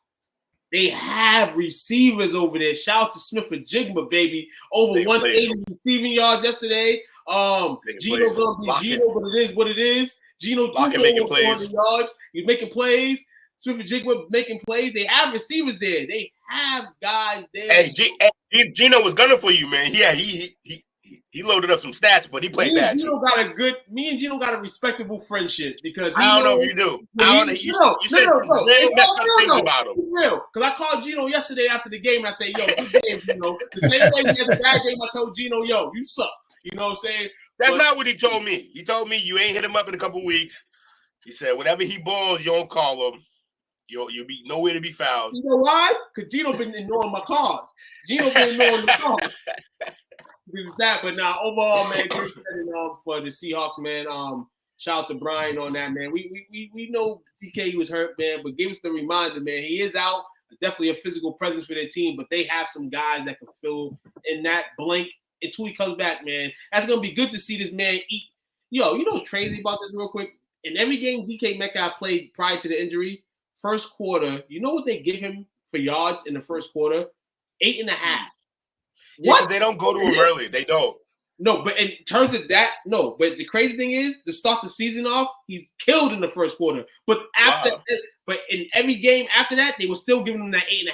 they have receivers over there. Shout out to Smith and Jigma, baby. Over 180 receiving yards yesterday. Gino gonna be Gino, but it is what it is. Gino making plays. Yards. He's making plays. Smith and Jigma making plays. They have receivers there. They have guys there. Hey, Gino was gunning for you, man. Yeah, he loaded up some stats, but he played bad. Me and Gino got a respectable friendship because I don't know if you do. I don't know. You said very messed up things about him. It's real. Because I called Gino yesterday after the game and I said, yo, good game, Gino. The same way he has a bad game, I told Gino, yo, you suck. You know what I'm saying? That's not what he told me. He told me you ain't hit him up in a couple weeks. He said whenever he balls, you don't call him. You'll be nowhere to be found. You know why? Because Gino been ignoring my calls. Gino been ignoring the calls. That, but now overall, man, great setting for the Seahawks, man. Shout out to Brian on that, man. We know DK was hurt, man, but give us the reminder, man. He is out. Definitely a physical presence for their team, but they have some guys that can fill in that blank until he comes back, man. That's gonna be good to see this man eat. Yo, you know what's crazy about this, real quick? In every game DK Metcalf played prior to the injury, first quarter, you know what they give him for yards in the first quarter? 8.5. Yeah, because they don't go to him early. They don't. No, but in terms of that, no. But the crazy thing is, to start the season off, he's killed in the first quarter. But but in every game after that, they were still giving him that 8.5.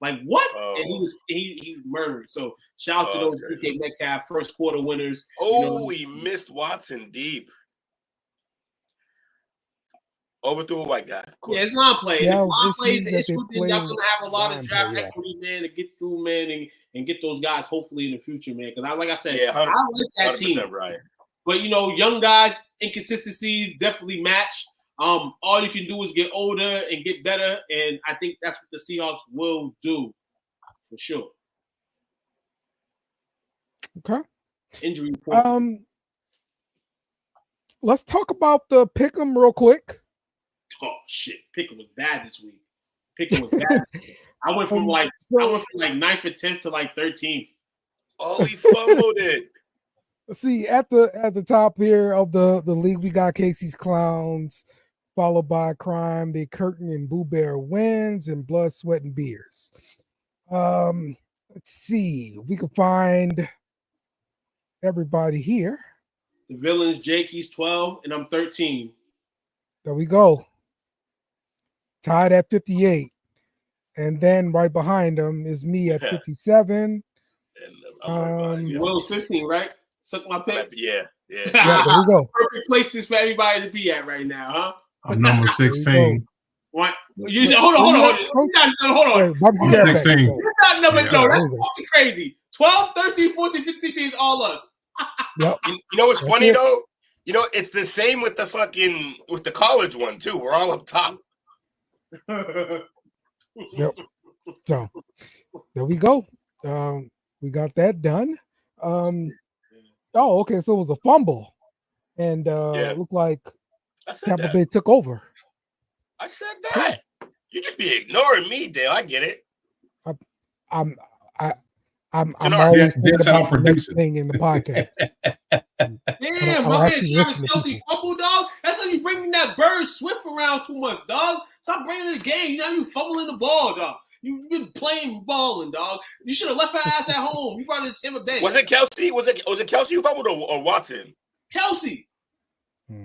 Like what? Oh. And he murdered. So shout out to those DK Metcalf first quarter winners. Oh, he missed Watson deep. Overthrew a white guy. Yeah, it's not playing. Yeah, it's the issue y'all gonna have a lot of draft equity, man, to get through, man, and get those guys hopefully in the future, man. Because like I said, I like that team. Right. But young guys, inconsistencies definitely match. All you can do is get older and get better, and I think that's what the Seahawks will do for sure. Okay. Injury report. Let's talk about the pick'em real quick. Oh shit, Pick'em was bad this week. Pick'em was bad. I went from like 9th or 10th to like 13th. Oh, he fumbled it. See, at the top here of the league, we got Casey's Clowns, followed by Crime, the Curtain and Boo Bear Wins, and Blood, Sweat, and Beers. Let's see. We can find everybody here. The Villains, Jake, he's 12, and I'm 13. There we go. Tied at 58. And then right behind him is me at 57. And Will's 15, right? Suck my pick. Yeah. Yeah, there we go. Perfect places for everybody to be at right now, huh? I'm number 16. What? Hold on. Hold on. 16. You're not number no. That's fucking crazy. 12, 13, 14, 15, 16 is all us. Yep. You know what's funny though? It's the same with the college one too. We're all up top. Yep. So there we go. We got that done. Okay. So it was a fumble, and it looked like Tampa Bay took over. I said that. You just be ignoring me, Dale. I get it. I'm always thinking about the next thing in the podcast. Damn, my man Travis Kelce fumble, dog. That's how you bring that bird Swift around too much, dog. Stop bringing the game. Now you fumbling the ball, dog. You've been playing balling, dog. You should have left her ass at home. You brought it to Tampa Bay. Was it Kelce? Was it Kelce who fumbled or Watson? Kelce.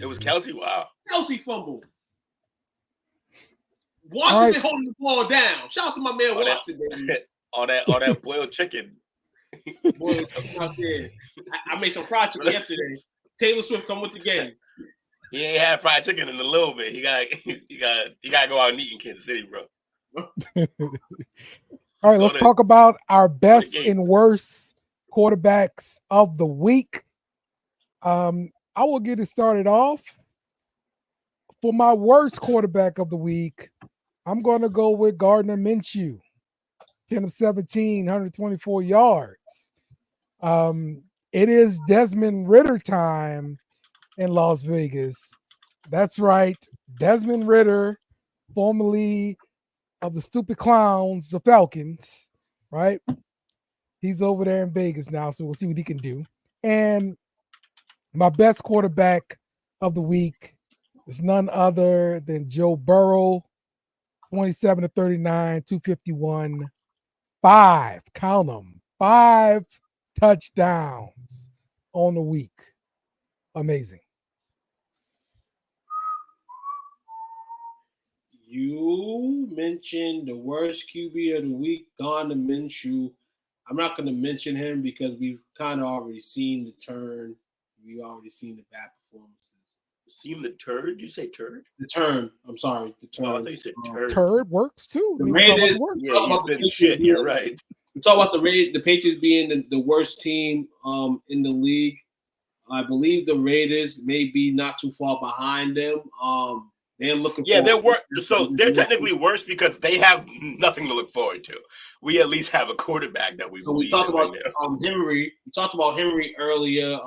It was Kelce. Wow. Kelce fumbled. Watson been holding the ball down. Shout out to my man Watson, baby. All that boiled chicken. Boy, out there. I made some fried chicken yesterday. Taylor Swift come with the game. He ain't had fried chicken in a little bit. He got to go out and eat in Kansas City, bro. All right, let's talk about our best and worst quarterbacks of the week. I will get it started off. For my worst quarterback of the week, I'm going to go with Gardner Minshew. 10 of 17, 124 yards. It is Desmond Ridder time in Las Vegas. That's right. Desmond Ridder, formerly of the Stupid Clowns, the Falcons, right? He's over there in Vegas now, so we'll see what he can do. And my best quarterback of the week is none other than Joe Burrow, 27 to 39, 251, 5, count them, 5 touchdowns on the week. Amazing. You mentioned the worst QB of the week, Gardner Minshew. I'm not going to mention him because we've kind of already seen the turn. We've already seen the bad performances. Seen the turd? You say turd? The turn. I'm sorry. The turn. Oh, I thought you said turd. Turd works too. The I mean, we're talking about Raiders. the worst. Yeah, he's been shit. You're right. We talk about the Patriots being the worst team in the league. I believe the Raiders may be not too far behind them. They're looking. Yeah, they're worse. So they're technically worse because they have nothing to look forward to. We at least have a quarterback that we believe talked in about right now. Henry. We talked about Henry earlier.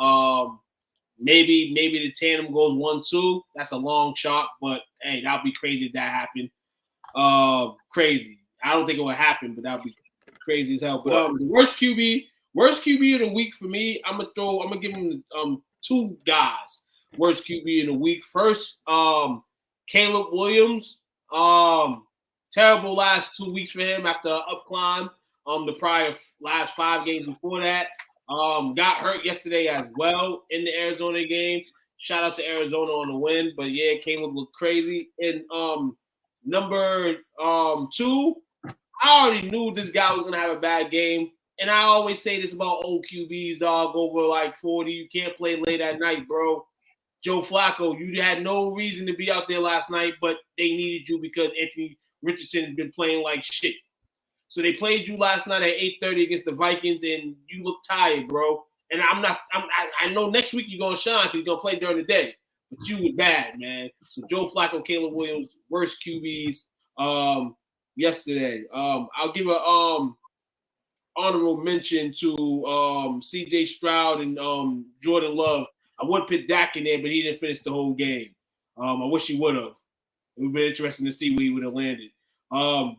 Maybe the tandem goes 1-2. That's a long shot, but hey, that'd be crazy if that happened. Crazy. I don't think it would happen, but that'd be crazy as hell. But the worst QB of the week for me, I'm gonna give him 2 guys. Worst QB of the week. First, Caleb Williams. Terrible last 2 weeks for him after an up climb. The prior last 5 games before that. Got hurt yesterday as well in the Arizona game. Shout out to Arizona on the win. But yeah, Caleb looked crazy. And number 2, I already knew this guy was gonna have a bad game. And I always say this about old QBs, dog, over like 40. You can't play late at night, bro. Joe Flacco, you had no reason to be out there last night, but they needed you because Anthony Richardson has been playing like shit. So they played you last night at 8:30 against the Vikings, and you look tired, bro. And I know next week you're gonna shine because you're gonna play during the day. But you were bad, man. So Joe Flacco, Caleb Williams, worst QBs yesterday. I'll give a honorable mention to CJ Stroud and Jordan Love. I would put Dak in there, but he didn't finish the whole game. I wish he would have. It would have been interesting to see where he would have landed.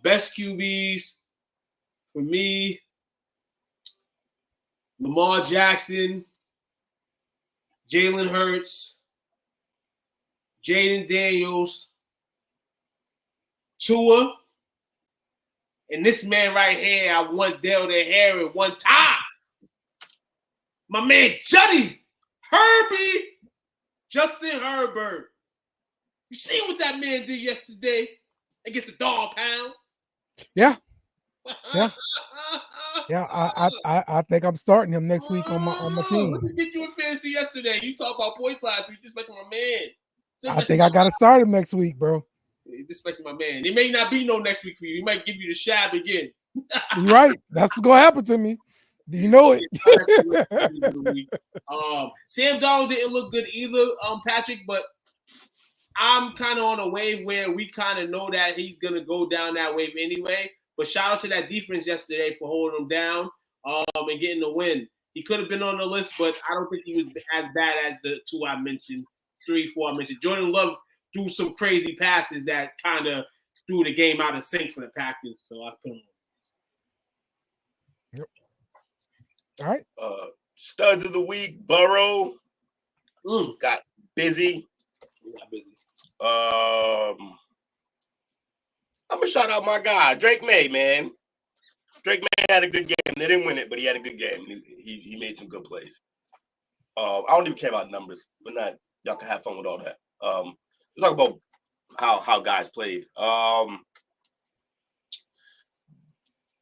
Best QBs for me, Lamar Jackson, Jalen Hurts, Jaden Daniels, Tua, and this man right here, I want Dale to hear it one time. My man, Justin Herbert. You see what that man did yesterday against the Dog Pound? Yeah. I think I'm starting him next week on my team. Let me get you in fantasy yesterday. You talk about points last week, disrespecting my man. I think I got to start him next week, bro. Disrespecting my man. There may not be no next week for you. He might give you the shab again. You're right. That's what's gonna happen to me. Do you know it? Sam Darnold didn't look good either, Patrick, but I'm kind of on a wave where we kind of know that he's going to go down that wave anyway. But shout out to that defense yesterday for holding him down and getting the win. He could have been on the list, but I don't think he was as bad as the 2 I mentioned, 3, 4 I mentioned. Jordan Love threw some crazy passes that kind of threw the game out of sync for the Packers. So I put him on. Yep. All right. Studs of the week, Burrow got busy. I'm gonna shout out my guy, Drake May, man. Drake May had a good game. They didn't win it, but he had a good game. He made some good plays. I don't even care about numbers, but not y'all can have fun with all that. Let's talk about how guys played.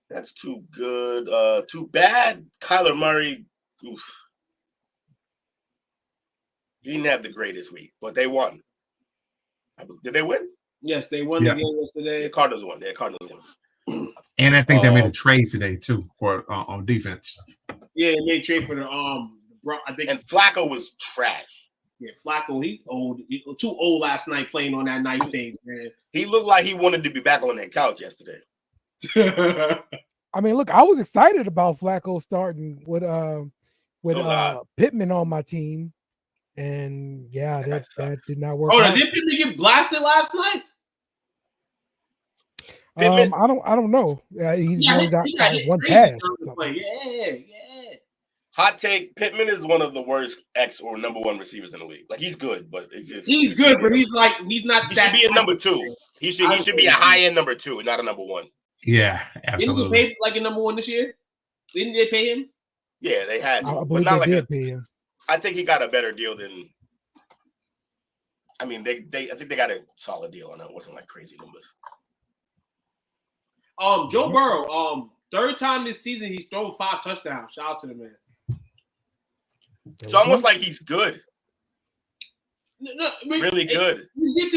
That's too good. Too bad. Kyler Murray. Oof. He didn't have the greatest week, but they won. Did they win? Yes, they won the game yesterday. The Cardinals won. And I think they made a trade today too for on defense. Yeah, they made a trade for the I think. And Flacco was trash. Yeah, Flacco, he's old. He was too old last night playing on that nice stage, man. He looked like he wanted to be back on that couch yesterday. I mean, look, I was excited about Flacco starting with Pittman on my team, and yeah, that did not work. Oh, did Pittman get blasted last night? Pittman? I don't know. He's only got he got like hit one crazy pass. down or the something. play. Yeah. Hot take: Pittman is one of the worst X or number one receivers in the league. Like he's good, but it's just He's good, but he's not. He That should be a number two. He should be a high end number two, not a number one. Yeah, Didn't absolutely. he pay like a number one this year? Didn't they pay him? Yeah, they had to, I but believe not they like did pay him. I think he got a better deal than. I mean, I think they got a solid deal on it. It wasn't like crazy numbers. Joe Burrow, third time this season he's thrown 5 touchdowns. Shout out to the man. It's almost like he's good, really good. We get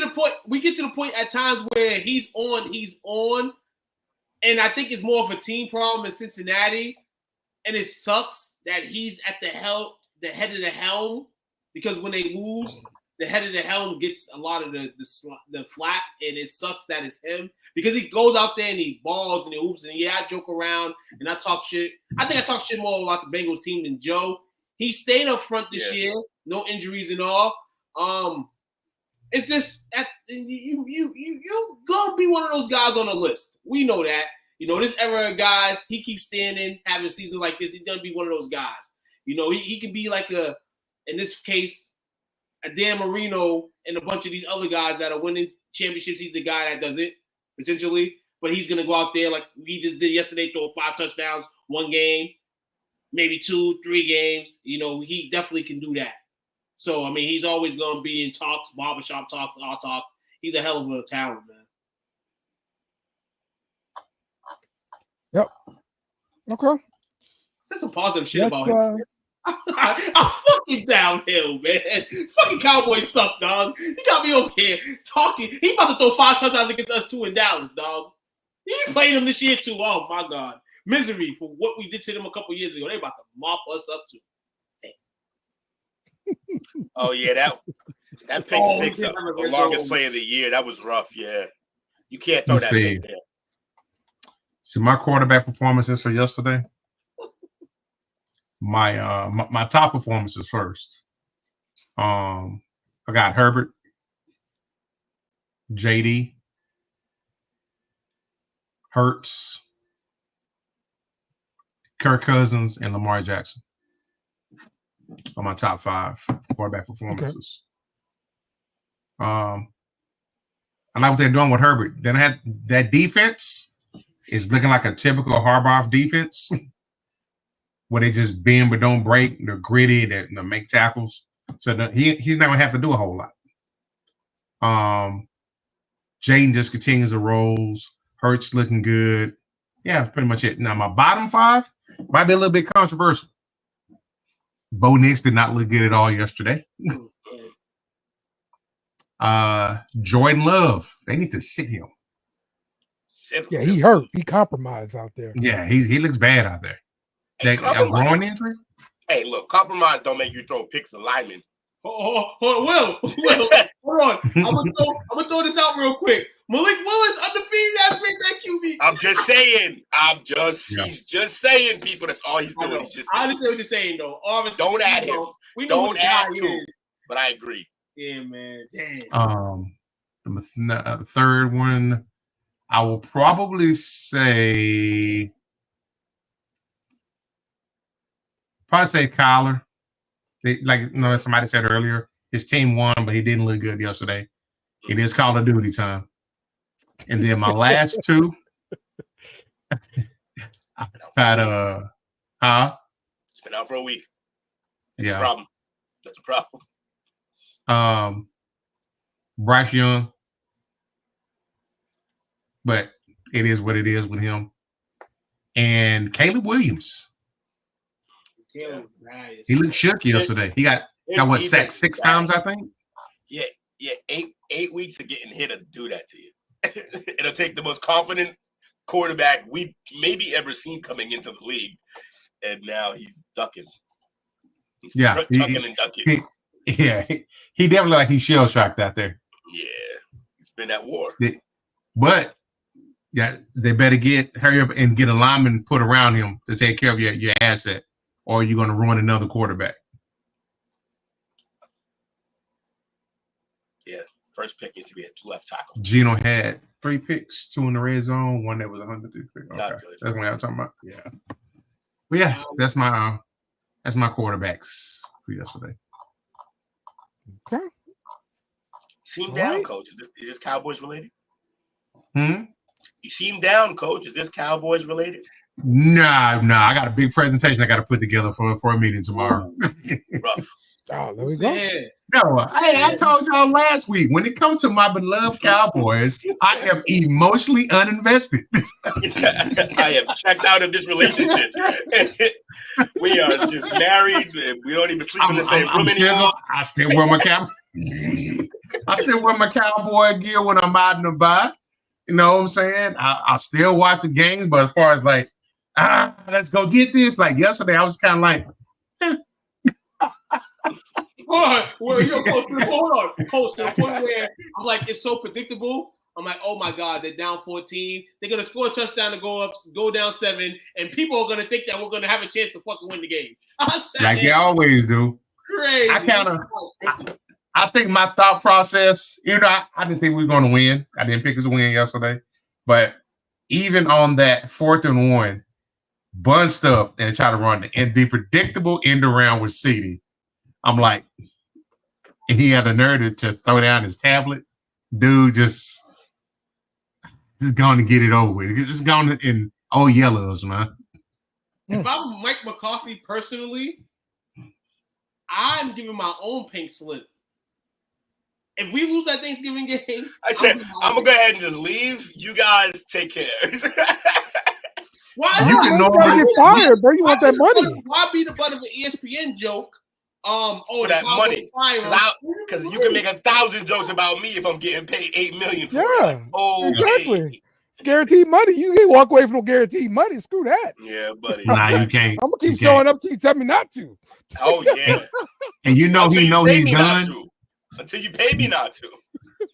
to the point at times where he's on, and I think it's more of a team problem in Cincinnati, and it sucks that he's at the head of the helm, because when they lose, the head of the helm gets a lot of the flack, and it sucks that it's him, because he goes out there and he balls and he hoops, and I joke around and I talk shit. I think I talk shit more about the Bengals team than Joe. He stayed up front this year, no injuries and all. It's just you gonna be one of those guys on the list. We know that. This era of guys, he keeps standing, having seasons like this. He's gonna be one of those guys. He can be like in this case, a Dan Marino and a bunch of these other guys that are winning championships. He's the guy that does it potentially, but he's gonna go out there like he just did yesterday, throw 5 touchdowns, 1 game. Maybe 2, 3 games. He definitely can do that. So, I mean, he's always going to be in talks, barbershop talks, all talks. He's a hell of a talent, man. Yep. Okay. Say some positive shit about him. I'm fucking downhill, man. Fucking Cowboys suck, dog. He got me over here talking. He about to throw 5 touchdowns against us 2 in Dallas, dog. He played him this year, too. Oh, my God. Misery for what we did to them a couple years ago. They about to mop us up too. Oh yeah, that pick 6, the longest play of the year. That was rough. Yeah, you can't throw that pick there. See my quarterback performances for yesterday. My top performances first. I got Herbert, JD, Hurts, Kirk Cousins, and Lamar Jackson on my top 5 quarterback performances. Okay. I like what they're doing with Herbert. Then I had that defense is looking like a typical Harbaugh defense, where they just bend but don't break. They're gritty. They make tackles. So he's not gonna have to do a whole lot. Jaden just continues the rolls. Hurts looking good. Yeah, pretty much it. Now my bottom 5 might be a little bit controversial. Bo Nix did not look good at all yesterday. Jordan Love, they need to sit him. Yeah, he hurt. He compromised out there. Yeah, he looks bad out there. Hey, a groin injury? Hey, look, compromise don't make you throw picks to linemen. Will, hold on. I'm gonna throw this out real quick. Malik Willis undefeated as big man QB. I'm just saying. He's just saying, people. That's all he's doing. I understand what you're saying, though. Obviously, don't add him. We know don't add to. But I agree. Yeah, man. Damn. The third one, I will probably say Kyler. Somebody said earlier, his team won, but he didn't look good yesterday. It is Call of Duty time. And then my last 2, I've had It's been out for a week. That's a problem. That's a problem. Bryce Young, but it is what it is with him. And Caleb Williams. He looked shook yesterday. He got what, sacked 6 times, I think. Yeah. 8 weeks of getting hit to do that to you. It'll take the most confident quarterback we maybe ever seen coming into the league, and now he's ducking. He's ducking and ducking. He definitely like he's shell shocked out there. Yeah, he's been at war. But they better hurry up and get a lineman put around him to take care of your asset, or you're going to ruin another quarterback. Yeah, first pick needs to be at left tackle. Geno had 3 picks, 2 in the red zone, 1 that was 103 pick. Okay, Not good. that's what I'm talking about. Yeah, but yeah, that's my quarterbacks for yesterday. Okay. Seem All down, right. coach. Is this Cowboys related? Hmm. You seem down, coach. Is this Cowboys related? Nah. I got a big presentation I got to put together for a meeting tomorrow. Rough. Oh, there we go. No, I told y'all last week, when it comes to my beloved Cowboys, I am emotionally uninvested. I am checked out of this relationship. We are just married. We don't even sleep in the same room anymore. I still wear my cowboy gear when I'm out and about. You know what I'm saying? I still watch the games, but as far as like, let's go get this. Like yesterday, I was kind of like, Hold on. Coach, to the point where I'm like, it's so predictable. I'm like, oh my God, they're down 14. They're gonna score a touchdown to go down 7, and people are gonna think that we're gonna have a chance to fucking win the game. like you always do. Crazy. I think my thought process, I didn't think we were going to win. I didn't pick us to win yesterday. But even on that 4th and 1, bunched up and try to run it. And the predictable end around with CD, I'm like, and he had the nerve to throw down his tablet. Dude, just going to get it over with. It's just going in all yellows, man. If I'm Mike McCarthy personally, I'm giving my own pink slip. If we lose that Thanksgiving game, I said, I'm going to go ahead and just leave. You guys take care. Why You can normally get fired, bro. You want that money? Why be the butt of an ESPN joke? For that money. Because you can make 1,000 jokes about me if I'm getting paid $8 million for it. Exactly. It's guaranteed money. You can't walk away from guaranteed money. Screw that. Yeah, buddy. Nah, you can't. I'm gonna keep showing up till you tell me not to. Oh yeah. And he's done. Until you pay me not to.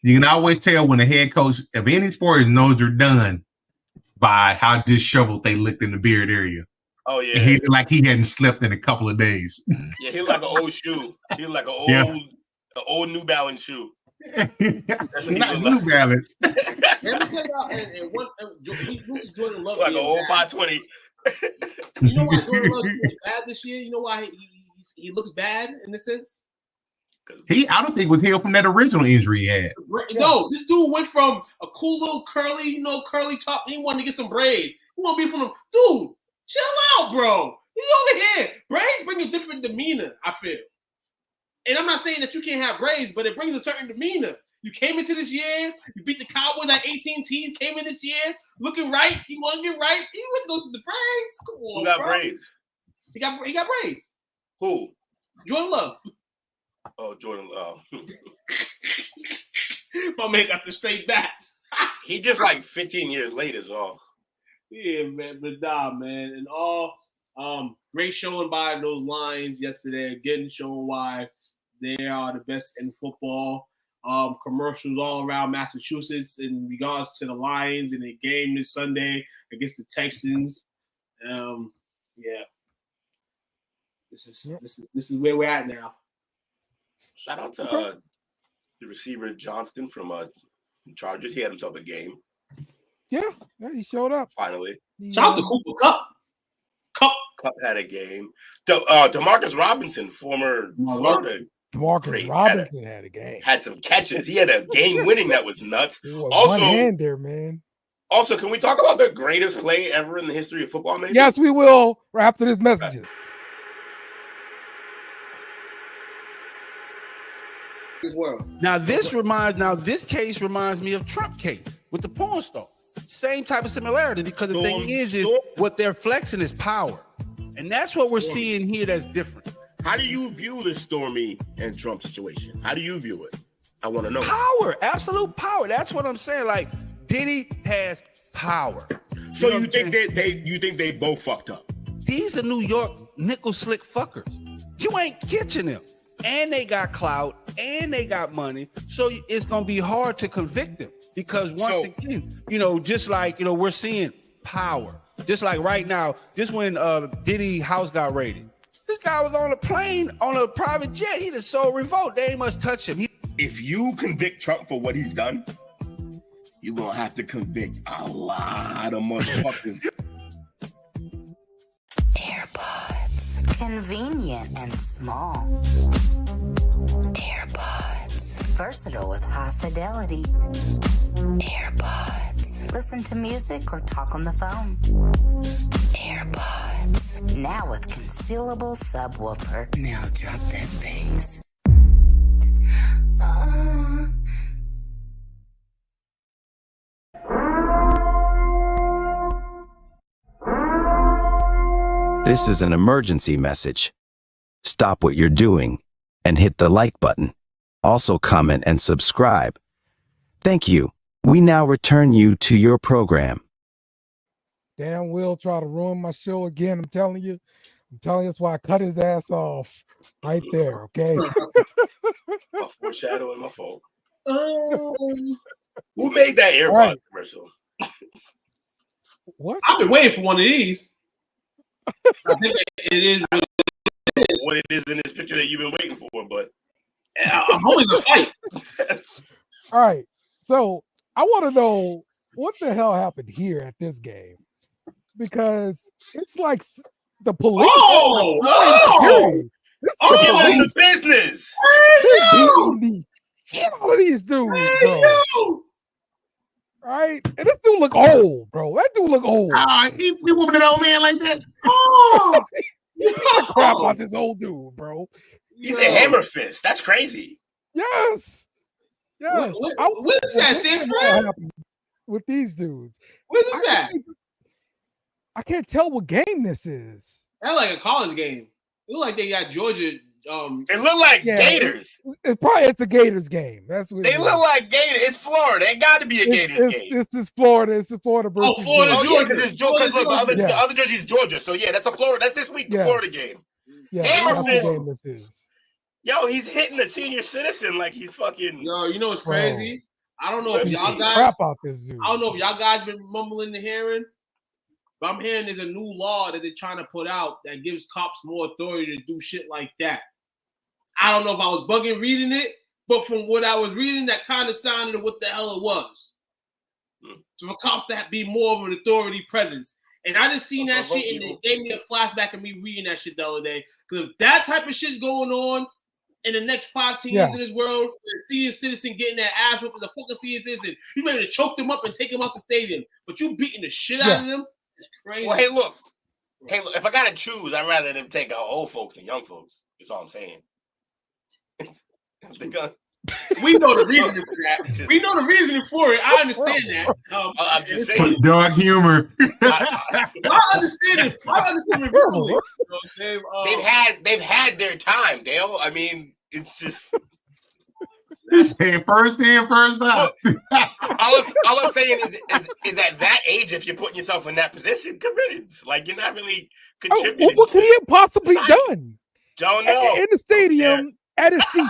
You can always tell when the head coach of any sport knows you're done by how disheveled they looked in the beard area. Oh yeah. And he looked like he hadn't slept in a couple of days. Yeah, he looked like an old shoe. He looked like an old New Balance shoe. That's what Not New Balance. Let me tell y'all, and he went to Jordan Love like an old 520. You know why Jordan Love is bad this year? You know why he looks bad in a sense? I don't think was healed from that original injury he had. No, this dude went from a cool little curly top. He wanted to get some braids. He want to be from him. Dude, chill out, bro. He's over here. Braids bring a different demeanor, I feel. And I'm not saying that you can't have braids, but it brings a certain demeanor. You came into this year, you beat the Cowboys at 18 teams, came in this year, looking right. He wanted to get right. He went to go to the braids. Come on, who got braids? He got braids. Who? Jordan Love. Oh, Jordan Love. My man got the straight bats. He just like 15 years late is all. Yeah, man, but nah, man. And all great showing by those Lions yesterday. Again, showing why they are the best in football. Commercials all around Massachusetts in regards to the Lions in the game this Sunday against the Texans. Yeah. This is where we're at now. Shout out to the receiver Johnston from Chargers. He had himself a game. Yeah, he showed up. Finally. Shout out to Cooper Kupp. Cup had a game. DeMarcus Robinson, former Florida. DeMarcus Robinson had a game. Had some catches. He had a game winning that was nuts. Also, one hand there, man. Also, can we talk about the greatest play ever in the history of football, maybe? Yes, we will after this messages. This case reminds me of Trump case with the porn star. Same type of similarity, because the thing is what they're flexing is power. And that's what we're seeing here that's different. How do you view the Stormy and Trump situation? How do you view it? I want to know. Power, absolute power. That's what I'm saying. Like, Diddy has power. So you think they both fucked up? These are New York nickel slick fuckers. You ain't catching them. And they got clout, and they got money. So it's going to be hard to convict them. Because once again, just like, we're seeing power. Just like right now, just when Diddy house got raided. This guy was on a plane, on a private jet. He just so revolt. They ain't much touch him. If you convict Trump for what he's done, you're gonna have to convict a lot of motherfuckers. AirPods, convenient and small. AirPods, versatile with high fidelity. AirPods, listen to music or talk on the phone. AirPods, now with concealable subwoofer. Now drop that bass. This is an emergency message. Stop what you're doing and hit the like button. Also comment and subscribe. Thank you. We now return you to your program. Damn Will try to ruin my show again. I'm telling you that's why I cut his ass off right there, okay? My foreshadowing, my fault. Who made that AirPods Right. commercial? What? I've been waiting for one of these. I think it is What it is in this picture that you've been waiting for, but I'm holding the fight. All right. So I want to know what the hell happened here at this game, because it's like the police. Oh! This oh, is get the on police. the business. They beating the shit out of these dudes, bro. Right? And this dude look old, bro. That dude look old. He whooping an old man like that. Oh! You beat the crap out this old dude, bro. He's a hammer fist. That's crazy. Yes. Yes. What is that, San Fran? With these dudes. What is that? I can't tell what game this is. That's like a college game. It look like they got Georgia. It look like Gators. It's a Gators game. That's what They look like Gators. It's Florida. It got to be a Gators game. This is Florida. It's a Florida versus Florida. Oh, yeah, because Georgia. it's Georgia. Look, the other jersey is Georgia. So yeah, that's a Florida. That's this week, the Florida game. Yeah, Hammer that's fist. what game this is. Yo, he's hitting the senior citizen like he's fucking. Yo, you know what's crazy? I don't know if y'all guys. Crap out this dude. I don't know if y'all guys been mumbling and hearing, but I'm hearing there's a new law that they're trying to put out that gives cops more authority to do shit like that. I don't know if I was bugging reading it, but from what I was reading, that kind of sounded of what the hell it was. So for cops to be more of an authority presence. And I just seen that shit, and it gave me a flashback of me reading that shit the other day. Because if that type of shit's going on in the next 5-10 years in this world, a senior citizen getting their ass whooped as a fucking senior citizen, you ready to choke them up and take them out the stadium, but you beating the shit out of them? It's crazy. Well, hey, look. If I gotta choose, I'd rather them take out old folks than young folks. That's all I'm saying. We know the reasoning for that. We know the reasoning for it. I understand that. I'm just saying. Some dark humor. I understand it. I understand it verbally. You know They've had their time, Dale. I mean, it's just Hey, first in, first out. all I'm saying is at that age, if you're putting yourself in that position, good riddance. Like you're not really contributing. What could he have possibly done? Don't know. In the stadium at his seat.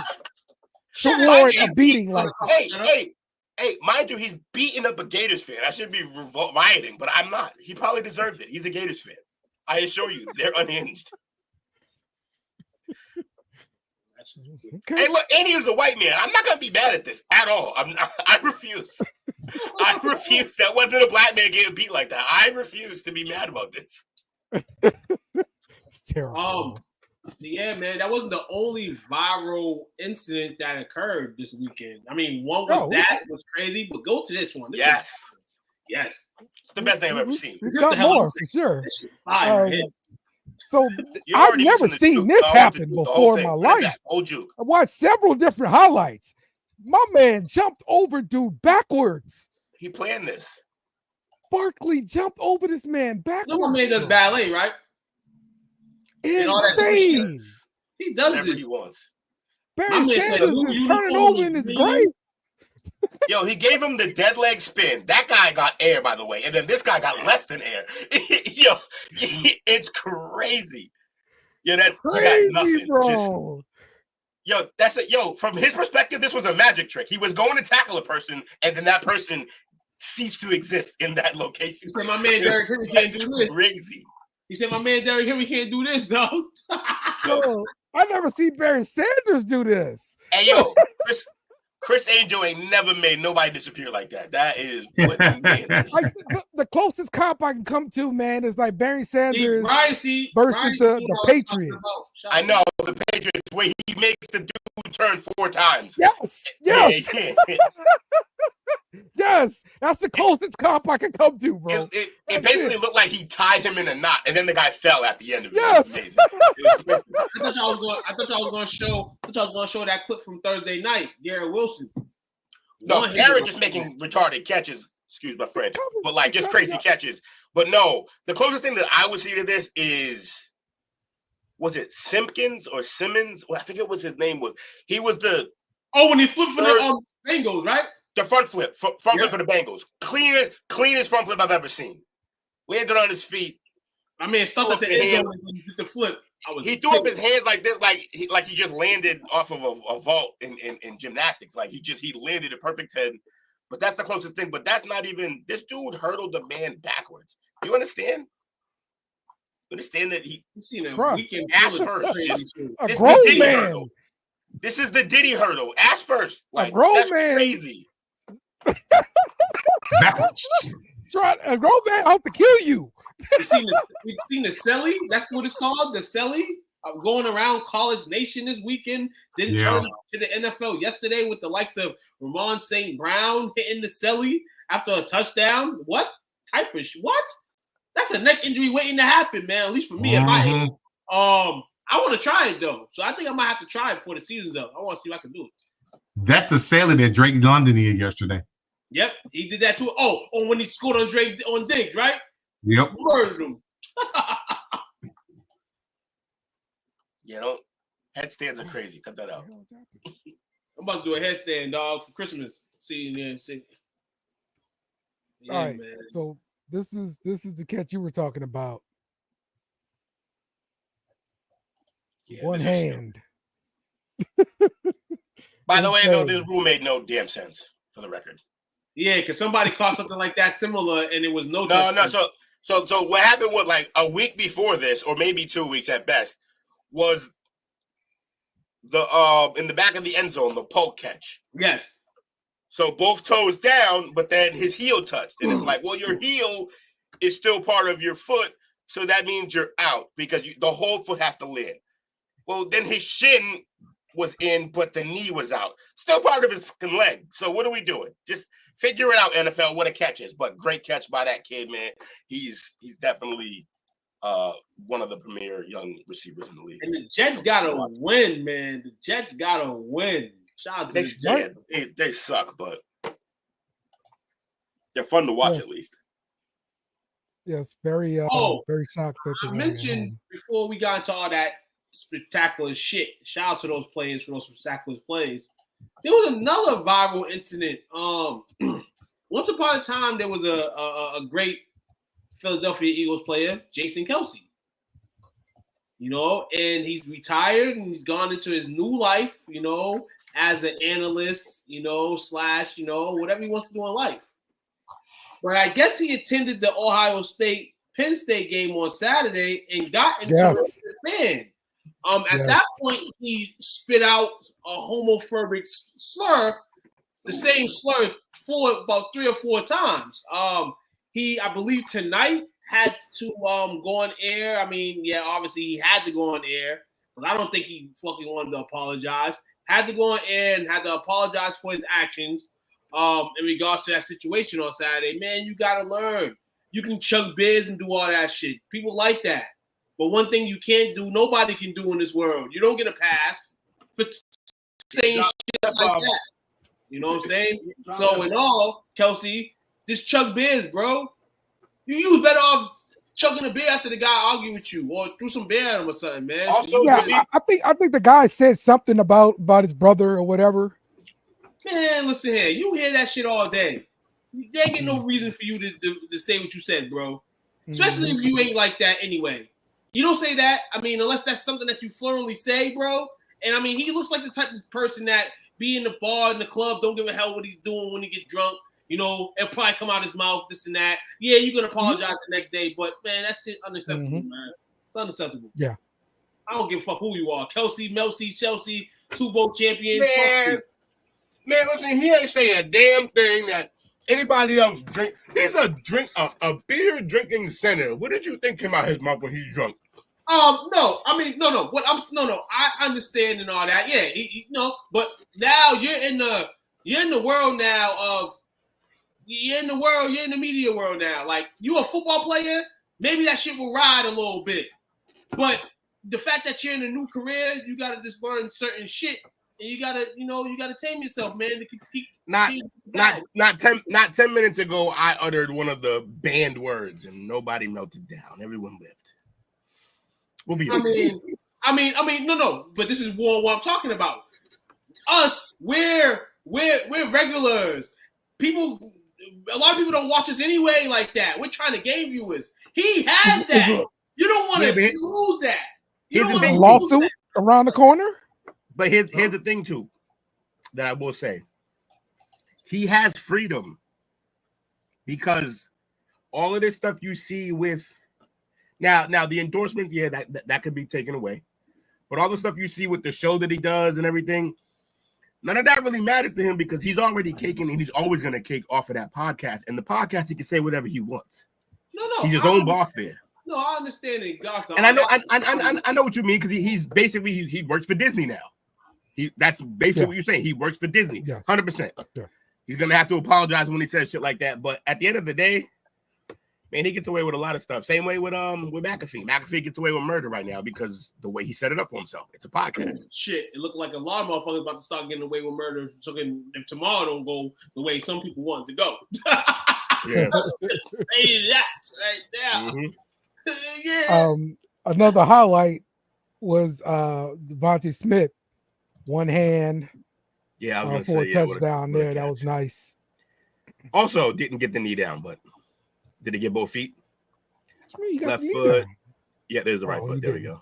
To warrant a beating like that. Hey, mind you, he's beating up a Gators fan. I should be rioting, but I'm not. He probably deserved it. He's a Gators fan. I assure you, they're unhinged. Okay. Hey, look, and he was a white man. I'm not gonna be mad at this at all. I refuse. I refuse. That wasn't a black man getting beat like that. I refuse to be mad about this. It's terrible. Yeah, man, that wasn't the only viral incident that occurred this weekend. I mean, one was that was crazy, but go to this one. Yes, it's the best thing I've ever seen. We got more for sure. Fire, so I've never seen this happen before in my life. Old juke. I watched several different highlights. My man jumped over dude backwards. He planned this. Barkley jumped over this man backwards. No one made us ballet, right? Insane. He does whatever this. he wants. Barry Sanders is turning over in his grave. Yo, he gave him the dead leg spin. That guy got air, by the way, and then this guy got less than air. Yo, it's crazy. Yo, that's crazy, you got nothing. bro. Yo, that's it. Yo, from his perspective, this was a magic trick. He was going to tackle a person, and then that person ceased to exist in that location. He said, "My man Derrick Henry can't do this." Crazy. He said, "My man Derrick Henry can't do this, though." Yo, I never seen Barry Sanders do this. Hey, yo, Chris Angel ain't never made nobody disappear like that. That is what the man is. Like the closest comp I can come to, man, is like Barry Sanders versus Brian, the Patriots. I know the Patriots where he makes the dude turn 4 times. Yes. Yes. Yes. That's the closest comp I can come to, bro. It basically looked like he tied him in a knot, and then the guy fell at the end of it. Yes. It was amazing. I thought y'all was gonna show that clip from Thursday night, Garrett Wilson. No, Garrett just making retarded catches. Excuse my French, but like just crazy catches. But no, the closest thing that I would see to this is, was it Simpkins or Simmons? Well, I forget what his name was. He was when he flipped for the Bengals, right? The front flip for the Bengals. Cleanest front flip I've ever seen. Landed on his feet. I mean, stuff at the end zone with the flip. He threw up his hands like this, like he just landed off of a vault in gymnastics. Like he landed a perfect 10. But that's the closest thing. But that's not even. This dude hurdled the man backwards. You understand? You understand that he seen a weekend ass first. A grown man. Hurdle. This is the Diddy hurdle. Ass first. Like, a grown that's man. Crazy. A grown man out to kill you. We've seen the Selly. That's what it's called. The Selly. Going around College Nation this weekend. Then turn to the NFL yesterday with the likes of Ramon St. Brown hitting the Selly after a touchdown. What type of what? That's a neck injury waiting to happen, man. At least for me at my age. I want to try it though, so I think I might have to try it before the season's up. I want to see if I can do it. That's the Selly that Drake London did yesterday. Yep, he did that too. Oh, when he scored on Diggs, right? Yep. Murdered him. Headstands are crazy. Cut that out. I'm about to do a headstand, dog, for Christmas. See. Yeah, all right, man. so this is the catch you were talking about. Yeah, one hand. By the way, though, this rule made no damn sense for the record. Yeah, because somebody caught something like that similar, and it was no. So what happened was like a week before this, or maybe 2 weeks at best, was the in the back of the end zone, the poke catch. Yes. So both toes down, but then his heel touched, and it's like, well, your heel is still part of your foot, so that means you're out because the whole foot has to land. Well, then his shin was in, but the knee was out. Still part of his fucking leg. So what are we doing? Just figure it out, NFL, what a catch is. But great catch by that kid, man. He's definitely one of the premier young receivers in the league. And the Jets got to win, man. The Jets got to win. Shout out to the Jets. They suck, but they're fun to watch at least. Yes, very shocked that I mentioned before we got into all that spectacular shit. Shout out to those players for those spectacular plays. There was another viral incident. Once upon a time, there was a great Philadelphia Eagles player, Jason Kelce. And he's retired and he's gone into his new life, as an analyst, slash, whatever he wants to do in life. But I guess he attended the Ohio State Penn State game on Saturday and got into it with the fan. At that point, he spit out a homophobic slur, the same slur for about 3 or 4 times. He, I believe, tonight had to go on air. I mean, yeah, obviously he had to go on air, but I don't think he fucking wanted to apologize. Had to go on air and had to apologize for his actions in regards to that situation on Saturday. Man, you got to learn. You can chug beers and do all that shit. People like that. But one thing you can't do, nobody can do in this world. You don't get a pass for saying shit like that. You know what I'm saying? So in all, Kelce, just chug beers, bro. You better off chugging a beer after the guy argue with you or threw some beer at him or something, man. Also, I think the guy said something about his brother or whatever. Man, listen here. You hear that shit all day. There ain't no reason for you to say what you said, bro. Especially if you ain't like that anyway. You don't say that. I mean, unless that's something that you fluently say, bro. And I mean, he looks like the type of person that be in the bar, in the club, don't give a hell what he's doing when he get drunk. It'll probably come out his mouth, this and that. Yeah, you can apologize the next day, but man, that's just unacceptable, man. It's unacceptable. Yeah. I don't give a fuck who you are. Kelce, Melcy, Chelsea, Super Bowl champion. Man, listen, he ain't saying a damn thing that anybody else drink. He's a beer drinking center. What did you think came out his mouth when he drunk? No, I mean, no. What I understand and all that. Yeah, but now you're in the world now of you're in the media world now. Like, you a football player, maybe that shit will ride a little bit. But the fact that you're in a new career, you gotta just learn certain shit. And you gotta tame yourself, man. To keep Not 10 minutes ago, I uttered one of the banned words and nobody melted down. Everyone lived. We'll be okay. I mean, no. But this is what I'm talking about. Us, we're regulars. People, a lot of people don't watch us anyway like that. We're trying to game viewers. He has that. You don't want to lose that. You don't want to lawsuit around the corner. But here's the thing too, that I will say. He has freedom because all of this stuff you see with now the endorsements, yeah, that could be taken away. But all the stuff you see with the show that he does and everything, none of that really matters to him because he's already caking and he's always going to cake off of that podcast. And the podcast, he can say whatever he wants. No, he's his own boss there. No, I understand it. And I know what you mean because he's basically he works for Disney now. That's basically what you're saying. He works for Disney, 100%. Yeah. He's gonna have to apologize when he says shit like that. But at the end of the day, man, he gets away with a lot of stuff. Same way with McAfee. McAfee gets away with murder right now because the way he set it up for himself. It's a podcast. Shit, it looked like a lot of motherfuckers about to start getting away with murder. So if tomorrow don't go the way some people want it to go. Yeah. That right there. Mm-hmm. Yeah. Another highlight was Devontae Smith, one hand. Yeah, I was for a touchdown there. That was nice. Also, didn't get the knee down, but did he get both feet? Left foot. Yeah, there's the right foot. There we go.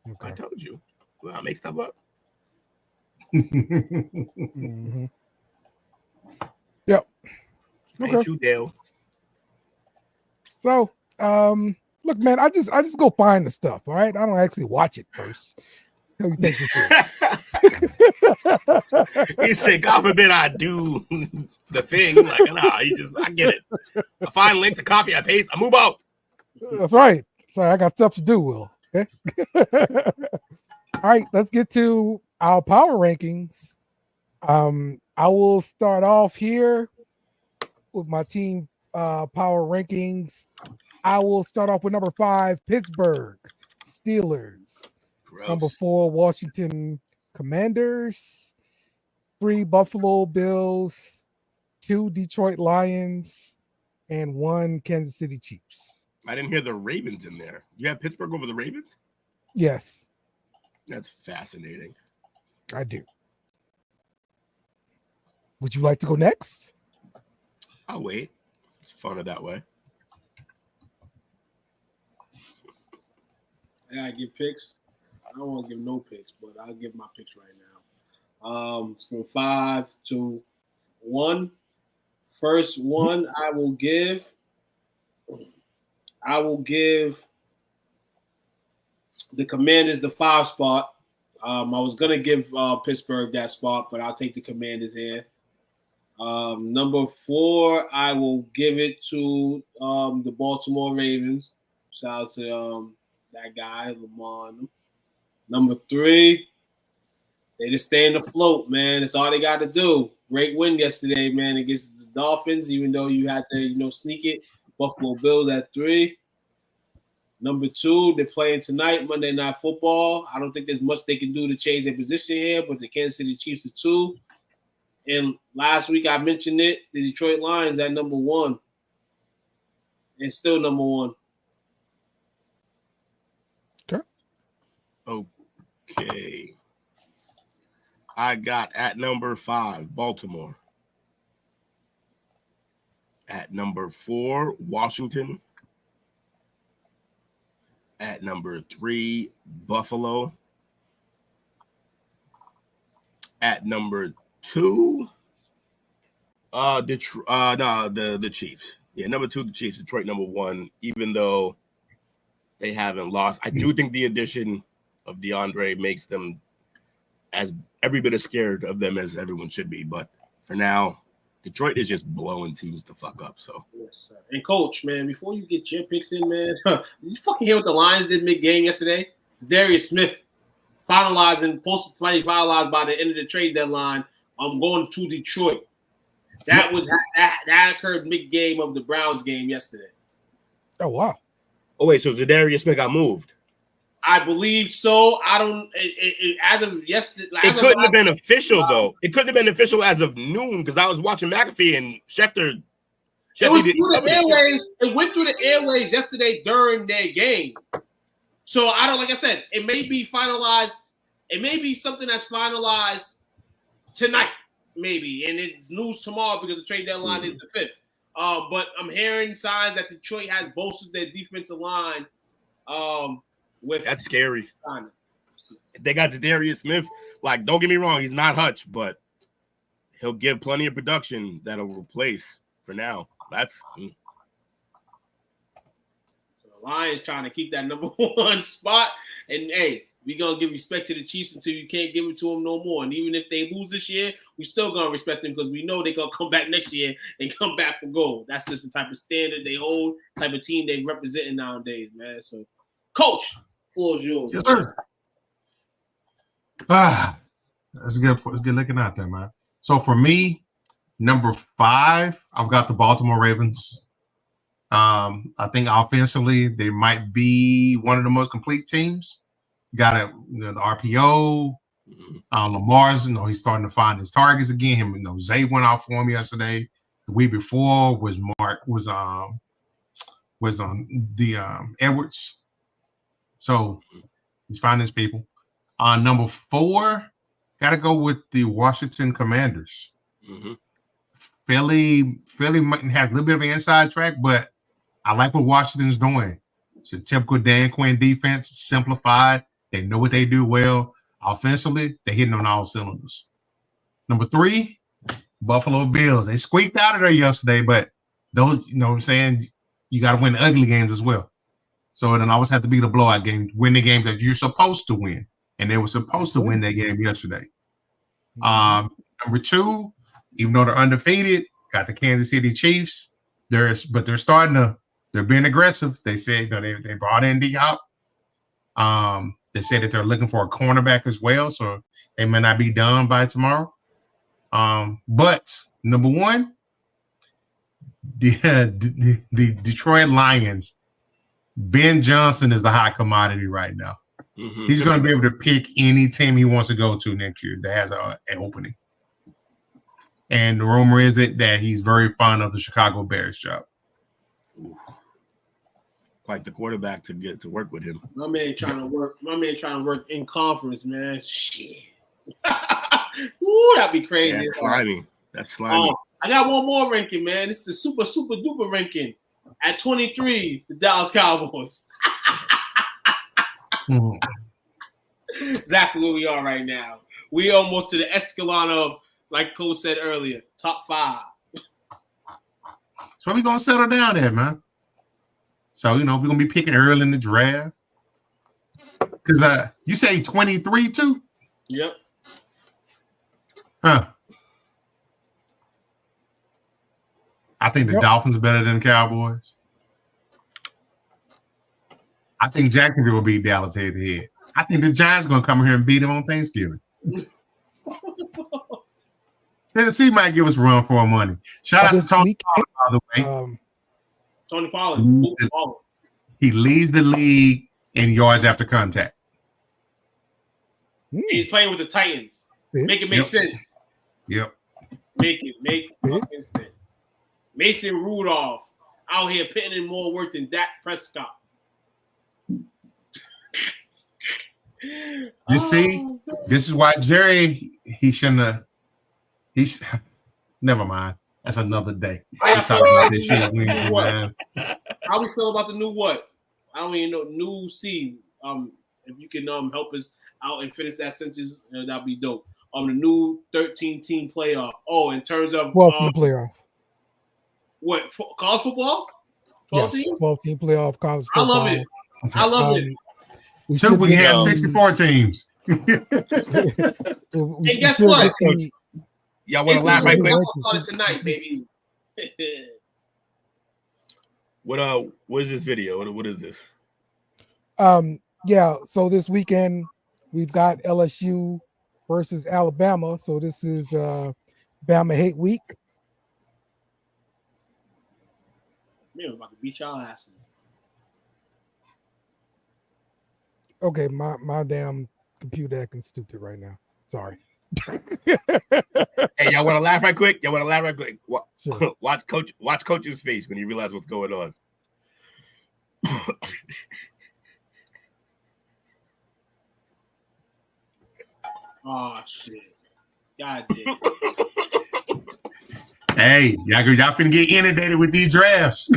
Okay. I told you. Well, I make stuff up. Mm-hmm. Yep. Okay. Thank you, Dale. So, look, man, I just go find the stuff. All right, I don't actually watch it first. How you think this is? He said, "God forbid I do the thing." Like, nah, I get it. I find links, I copy, I paste, I move out. That's right. Sorry, I got stuff to do, Will. Okay. All right, let's get to our power rankings. I will start off here with my team power rankings. I will start off with number 5, Pittsburgh Steelers. Gross. Number 4, Washington Commanders. 3, Buffalo Bills. 2, Detroit Lions. And 1, Kansas City Chiefs. I didn't hear the Ravens in there. You have Pittsburgh over the Ravens? Yes. That's fascinating. I do. Would you like to go next? I'll wait. It's funner that way. I gotta give picks. I don't want to give no picks, but I'll give my picks right now. From 5 to 1. First one I will give the Commanders the 5 spot. I was gonna give Pittsburgh that spot, but I'll take the Commanders here. Number 4, I will give it to the Baltimore Ravens. Shout out to that guy, Lamar. Number 3, they just staying afloat, man. That's all they got to do. Great win yesterday, man, against the Dolphins, even though you had to, sneak it. Buffalo Bills at 3. Number 2, they're playing tonight, Monday Night Football. I don't think there's much they can do to change their position here, but the Kansas City Chiefs are 2. And last week I mentioned it, the Detroit Lions at number 1. And still number 1. Okay. I got at number 5, Baltimore. At number 4, Washington. At number 3, Buffalo. At number 2, the Chiefs. Yeah, number 2, the Chiefs. Detroit, number 1. Even though they haven't lost, I do think the addition of DeAndre makes them as every bit as scared of them as everyone should be. But for now, Detroit is just blowing teams the fuck up. So, yes, sir. And coach, man, before you get your picks in, man, did you fucking hear what the Lions did mid-game yesterday? Darius Smith supposed to finalize by the end of the trade deadline. I'm going to Detroit. That was that occurred mid-game of the Browns game yesterday. Oh wow! Oh wait, so Darius Smith got moved? I believe so. I don't. As of yesterday, it couldn't have been official though. It couldn't have been official as of noon because I was watching McAfee and Schefter. It was through the airwaves. It went through the airwaves yesterday during their game. So I don't. Like I said, it may be finalized. It may be something that's finalized tonight, maybe, and it's news tomorrow because the trade deadline is the 5th. But I'm hearing signs that Detroit has bolstered their defensive line. That's scary. If they got Darius Smith, like, don't get me wrong, he's not Hutch, but he'll give plenty of production that'll replace for now. That's so the Lions trying to keep that number 1 spot, and hey, we're gonna give respect to the Chiefs until you can't give it to them no more. And even if they lose this year, we still gonna respect them because we know they're gonna come back next year and come back for gold. That's just the type of standard they hold, type of team they representing nowadays, man. So, Coach, floor is yours. Yes, sir. That's good. It's good looking out there, man. So for me, number 5, I've got the Baltimore Ravens. I think offensively they might be one of the most complete teams. Got the RPO. Lamar's, he's starting to find his targets again. Zay went off for him yesterday. The week before was on the Edwards. So he's finding his people. Number 4, got to go with the Washington Commanders. Philly has a little bit of an inside track, but I like what Washington's doing. It's a typical Dan Quinn defense, simplified. They know what they do well. Offensively, they're hitting on all cylinders. Number 3, Buffalo Bills. They squeaked out of there yesterday, but those, you know what I'm saying, you got to win the ugly games as well. So it always have to be the blowout game, win the games that you're supposed to win. And they were supposed to win that game yesterday. Number 2, even though they're undefeated, got the Kansas City Chiefs. They're being aggressive. They said they brought in D-Hop. They said that they're looking for a cornerback as well, so they may not be done by tomorrow. But number 1, the Detroit Lions. Ben Johnson is the hot commodity right now. He's going to be able to pick any team he wants to go to next year that has an opening. And the rumor is that he's very fond of the Chicago Bears job. Quite the quarterback to get to work with him. My man trying to work in conference, man. Shit. Ooh, that'd be crazy. That's slimy. I got one more ranking, man. It's the super duper ranking. At 23, the Dallas Cowboys. Exactly where we are right now. We almost to the echelon of, like Coach said earlier, top 5. So we're gonna settle down there, man. So we're gonna be picking early in the draft. Because you say 23 too? Yep. Huh. I think the Dolphins are better than the Cowboys. I think Jacksonville will beat Dallas head to head. I think the Giants are going to come here and beat them on Thanksgiving. Tennessee might give us a run for our money. Shout out to Tony Pollard, by the way. Tony Pollard. He leads the league in yards after contact. He's playing with the Titans. Make it make sense. Yep. Make fucking sense. Mason Rudolph out here putting in more work than Dak Prescott. You see, this is why Jerry, he shouldn't have. He's never mind. That's another day. We're talking about this shit Wednesday, man. How we feel about the new what? I don't even know. New seed. If you can help us out and finish that sentence, that'd be dope. The new 13-team playoff. Oh, in terms of 12-team playoff. What, college football? 12-team? 12-team playoff college football. I love it. So we can have 64 teams. Hey, guess what? Y'all want to laugh right quick? Tonight, baby. What is this video? What is this? Yeah, so this weekend we've got LSU versus Alabama. So this is Bama Hate Week. Man, I'm about to beat y'all asses. Okay, my damn computer acting stupid right now. Sorry. Hey, y'all want to laugh right quick? Sure. Watch Coach's face when he realizes what's going on. Oh shit! God damn. Hey, y'all finna get inundated with these drafts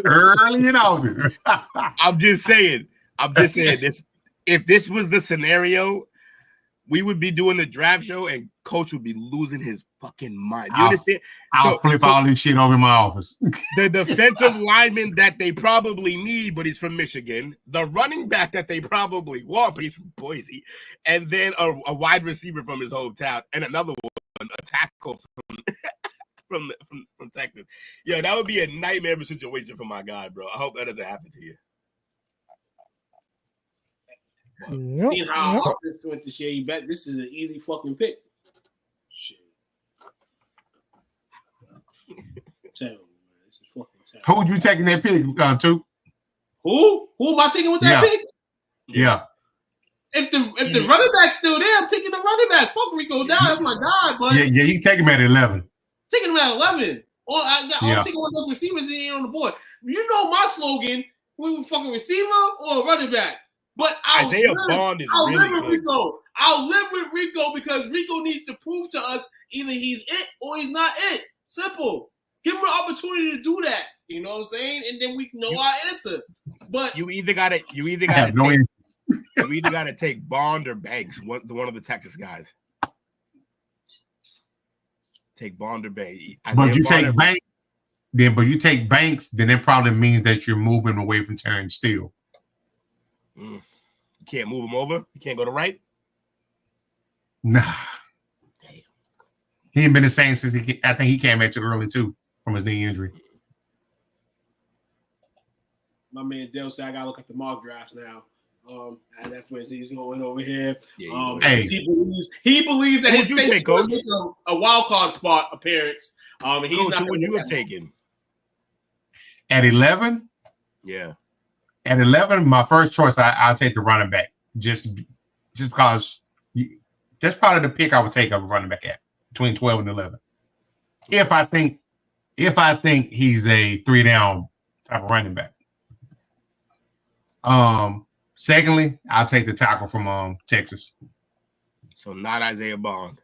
early and often. I'm just saying this. If this was the scenario, we would be doing the draft show and Coach would be losing his fucking mind. You understand? I'll flip all this shit over in my office. The defensive lineman that they probably need, but he's from Michigan. The running back that they probably want, but he's from Boise. And then a wide receiver from his hometown. And another one, a tackle from Texas. Yeah, that would be a nightmare situation for my guy, bro. I hope that doesn't happen to you. Seeing how this went this year, you bet this is an easy fucking pick. Shit. Terrible, man. This is fucking terrible. Who would you taking that pick to? Who am I taking with that pick? Yeah. If the running back's still there, I'm taking the running back. Fuck Rico down. That's my guy, but yeah, you take him at 11. Taking him at 11. I'm taking one of those receivers that ain't on the board. You know my slogan: we fucking receiver or a running back. But I'll live with Rico. I'll live with Rico because Rico needs to prove to us either he's it or he's not it. Simple. Give him an opportunity to do that. You know what I'm saying? And then we know our answer. But you either gotta take Bond or Banks, one of the Texas guys. Take Bond or Banks. But you take Banks, then it probably means that you're moving away from Terrence Steele. You can't move him over. You can't go to right. Nah. Damn. He ain't been the same since I think he came back too early too from his knee injury. My man Dale said I gotta look at the mock drafts now. And that's when he's going over here. Hey. He believes that his safety will make a wild card spot appearance. He's Coach, not who would you have taken? At 11? Yeah. At 11, my first choice, I'll take the running back. Just because that's probably the pick I would take of a running back at between 12 and 11. If I think he's a 3-down type of running back. Secondly, I'll take the tackle from Texas. So not Isaiah Bond.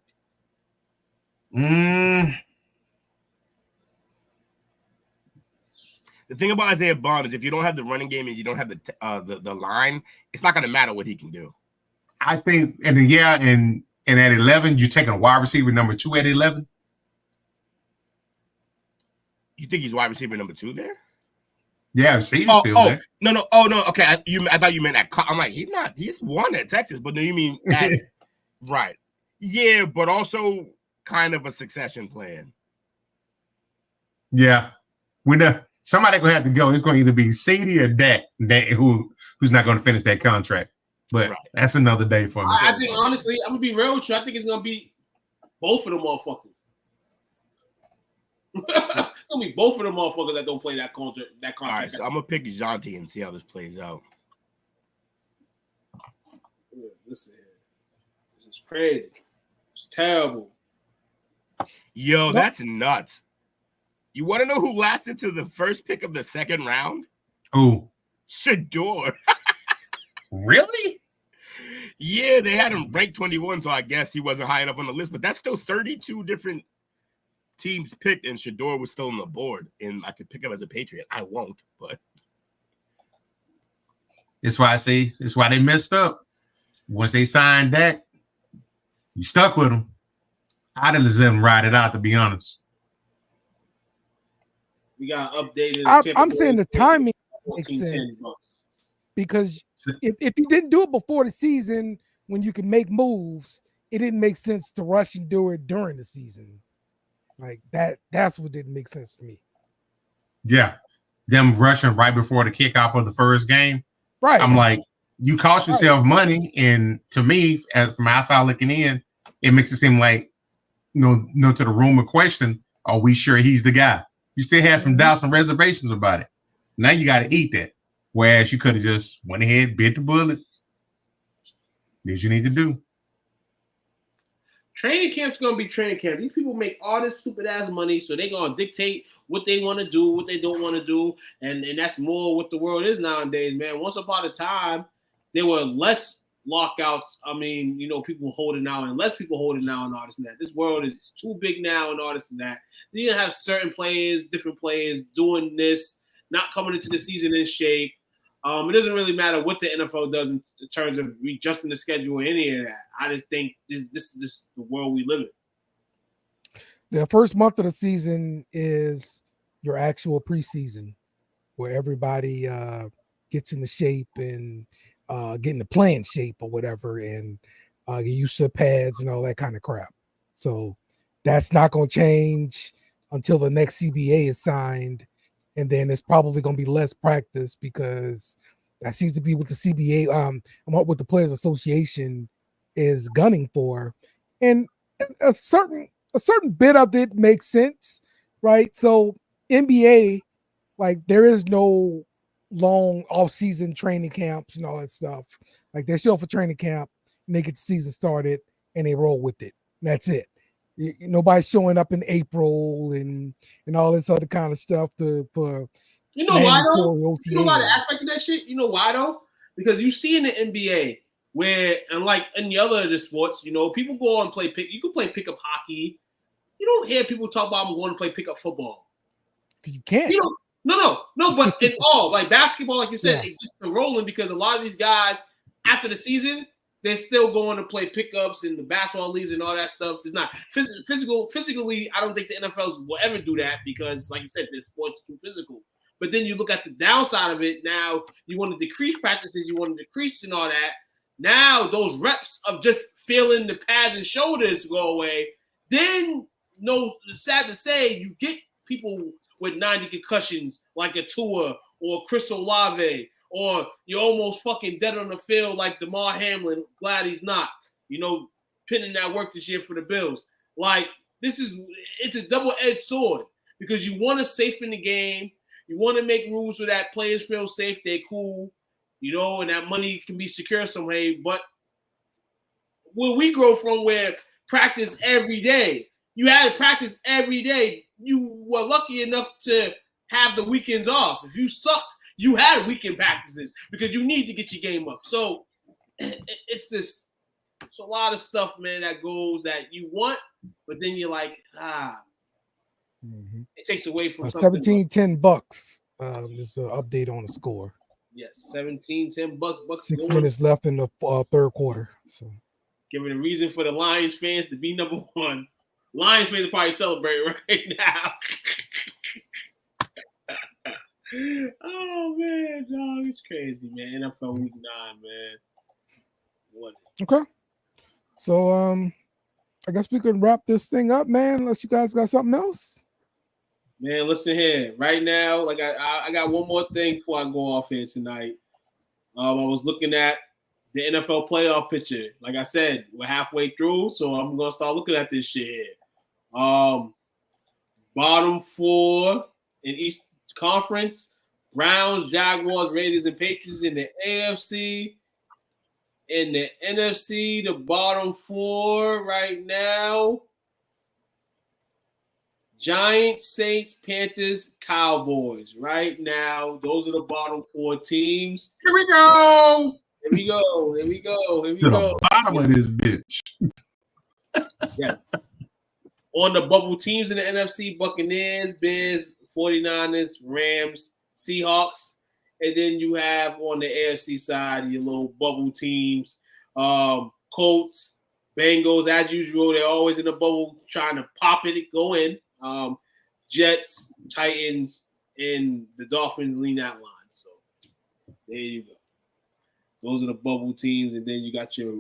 The thing about Isaiah Bond is if you don't have the running game and you don't have the line, it's not going to matter what he can do. I think, and at 11, you're taking a wide receiver number 2 at 11. You think he's wide receiver number 2 there? Yeah, Steve's still there. No. Okay, I thought you meant at. I'm like, he's not. He's 1 at Texas, but no, you mean at right? Yeah, but also kind of a succession plan. Yeah, somebody gonna have to go. It's gonna either be Sadie or Dak who's not gonna finish that contract. But that's another day for me. I think honestly, I'm gonna be real with you. I think it's gonna be both of them motherfuckers. It's gonna be both of them motherfuckers that don't play that contract. All right, so I'm gonna pick Jonty and see how this plays out. Yeah, listen here. This is crazy. It's terrible. Yo, that's nuts. You want to know who lasted to the first pick of the second round? Who? Shador. Really? Yeah, they had him ranked 21, so I guess he wasn't high enough on the list, but that's still 32 different teams picked, and Shador was still on the board, and I could pick him as a Patriot. I won't, but it's why they messed up. Once they signed Dak, you stuck with them. I'd have let them ride it out, to be honest. We got updated. I'm saying the timing makes sense because if you didn't do it before the season when you can make moves, it didn't make sense to rush and do it during the season. Like that's what didn't make sense to me. Yeah. Them rushing right before the kickoff of the first game. Right. I'm like, you cost yourself money. And to me, as from outside looking in, it makes it seem like no to the room of question, are we sure he's the guy? You still have some doubts and reservations about it. Now you got to eat that. Whereas you could have just went ahead, bit the bullet. Did what you need to do. Training camp's gonna be training camp. These people make all this stupid ass money, so they're gonna dictate what they want to do, what they don't want to do, and that's more what the world is nowadays, man. Once upon a time, there were less lockouts. I mean, you know, people holding out and less people holding out and all this and that. This world is too big now and all this and that. You have certain players, different players doing this, not coming into the season in shape. It doesn't really matter what the NFL does in terms of readjusting the schedule or any of that. I just think this is the world we live in. The first month of the season is your actual preseason, where everybody gets into shape and get into playing shape or whatever, and get used to pads and all that kind of crap. So that's not going to change until the next CBA is signed. And then it's probably going to be less practice because that seems to be what the CBA, what the Players Association is gunning for. And a certain bit of it makes sense, right? So NBA, like there is no long off-season training camps and all that stuff. Like they show up for training camp and they get the season started and they roll with it. That's it. Nobody's showing up in April and all this other kind of stuff for you know why though? OTA. You know why the aspect of that shit? You know why though? Because you see in the NBA where, and like in the other sports, you know, people go on and play you can play pickup hockey. You don't hear people talk about them going to play pickup football. You can't. You know, no, but in all, like basketball, like you said, it's just rolling because a lot of these guys after the season, they're still going to play pickups in the basketball leagues and all that stuff. It's not physically. I don't think the NFL will ever do that because, like you said, this sport's too physical. But then you look at the downside of it. Now you want to decrease practices, you want to decrease and all that. Now those reps of just feeling the pads and shoulders go away. Then, sad to say, you get people with 90 concussions like a Tua or Chris Olave. Or you're almost fucking dead on the field like DeMar Hamlin. Glad he's not. You know, pinning that work this year for the Bills. Like, it's a double-edged sword because you want to safeten the game. You want to make rules so that players feel safe. They're cool, you know, and that money can be secure some way. But where we grow from where practice every day, you had to practice every day. You were lucky enough to have the weekends off. If you sucked, you had weekend practices because you need to get your game up. So it's a lot of stuff, man, that goes that you want, but then you're like, it takes away from something. $17.10. This is an update on the score. Yes, $17.10. 6 minutes left in the third quarter. So giving a reason for the Lions fans to be number one. Lions fans are probably celebrating right now. Oh man, dog, it's crazy, man. NFL Week 9, man. What? Okay. So I guess we could wrap this thing up, man, unless you guys got something else. Man, listen here. Right now, like I got one more thing before I go off here tonight. I was looking at the NFL playoff picture. Like I said, we're halfway through, so I'm gonna start looking at this shit here. Bottom four in East Conference: Browns, Jaguars, Raiders, and Patriots. In the AFC. In the NFC, the bottom four right now: Giants, Saints, Panthers, Cowboys. Right now, those are the bottom four teams. Here we go. Here we go. Here we go. Here we To go. the bottom of this bitch. Yes. On the bubble teams in the NFC: Buccaneers, Bears, 49ers, Rams, Seahawks. And then you have on the AFC side your little bubble teams, Colts, Bengals, as usual. They're always in the bubble trying to pop it, go in. Jets, Titans, and the Dolphins lean that line. So there you go. Those are the bubble teams, and then you got your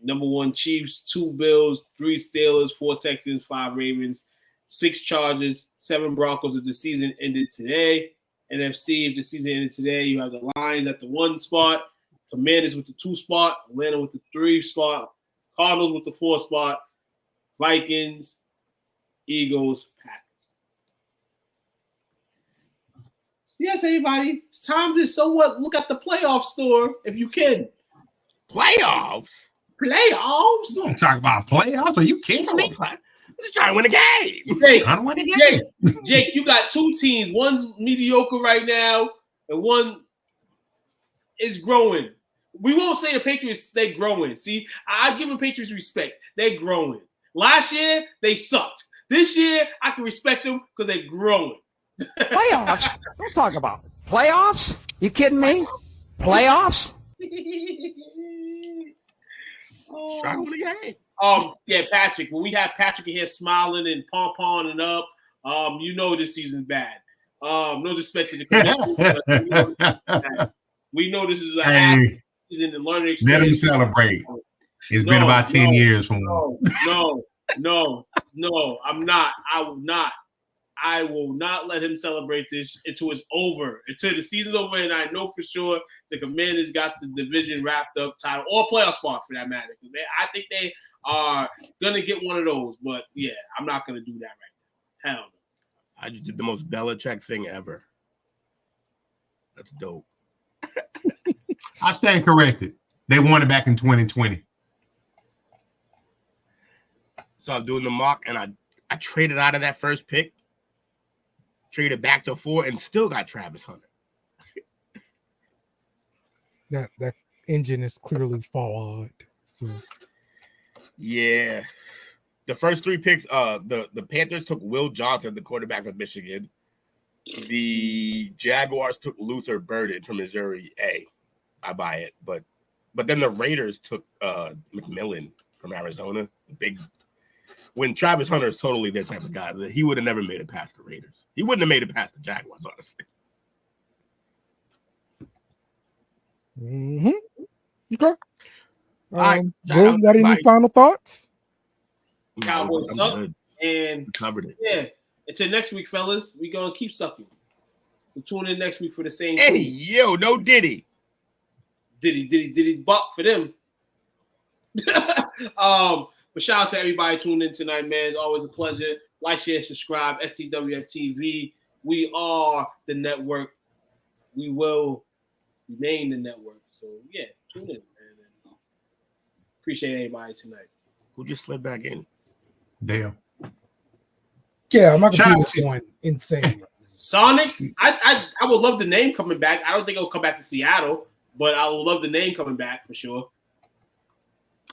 number 1 Chiefs, 2 Bills, 3 Steelers, 4 Texans, 5 Ravens, 6 Chargers, 7 Broncos. If the season ended today, NFC, if the season ended today, you have the Lions at the 1 spot, Commanders with the 2 spot, Atlanta with the 3 spot, Cardinals with the 4 spot, Vikings, Eagles, Packers. Yes, everybody, it's time to somewhat look at the playoff store if you can. Playoffs? Playoffs? You talk about playoffs? Are you kidding me? I'm just trying to win a game. Jake, I don't win a game. Jake, you got 2 teams. One's mediocre right now, and one is growing. We won't say the Patriots, they growing. See, I give the Patriots respect. They growing. Last year, they sucked. This year, I can respect them because they're growing. Playoffs? Don't talk about playoffs. You kidding me? Playoffs? Trying to win a game. Yeah, Patrick. When we have Patrick in here smiling and pom-pomming up, you know this season's bad. No disrespect to the community, but we know this is a happy season and learning experience. Let him celebrate. It's been about 10 years from No, I'm not. I will not. I will not let him celebrate this until it's over, until the season's over, and I know for sure the Commanders got the division wrapped up, title, or playoff spot for that matter. I think they are gonna get one of those, but yeah, I'm not gonna do that right now. Hell no. I just did the most Belichick thing ever. That's dope. I stand corrected. They won it back in 2020. So I'm doing the mock, and I traded out of that first pick, traded back to 4, and still got Travis Hunter. That engine is clearly flawed. So yeah. The first 3 picks, the Panthers took Will Johnson, the quarterback from Michigan. The Jaguars took Luther Burden from Missouri. I buy it, but then the Raiders took McMillan from Arizona. When Travis Hunter is totally their type of guy, he would have never made it past the Raiders. He wouldn't have made it past the Jaguars, honestly. Mm-hmm. Okay. Right, Will, you got any final thoughts? Cowboys suck, and we covered it. Yeah. Until next week, fellas, we gonna keep sucking. So tune in next week for the same. Hey, yo, no Diddy. Diddy buck for them. But shout out to everybody tuning in tonight, man. It's always a pleasure. Like, share, subscribe. STWF TV. We are the network. We will remain the network. So yeah, tune in, man. Appreciate everybody tonight. Who just slid back in? Damn. Yeah, my computer's going insane. Sonics. I would love the name coming back. I don't think it'll come back to Seattle, but I would love the name coming back for sure.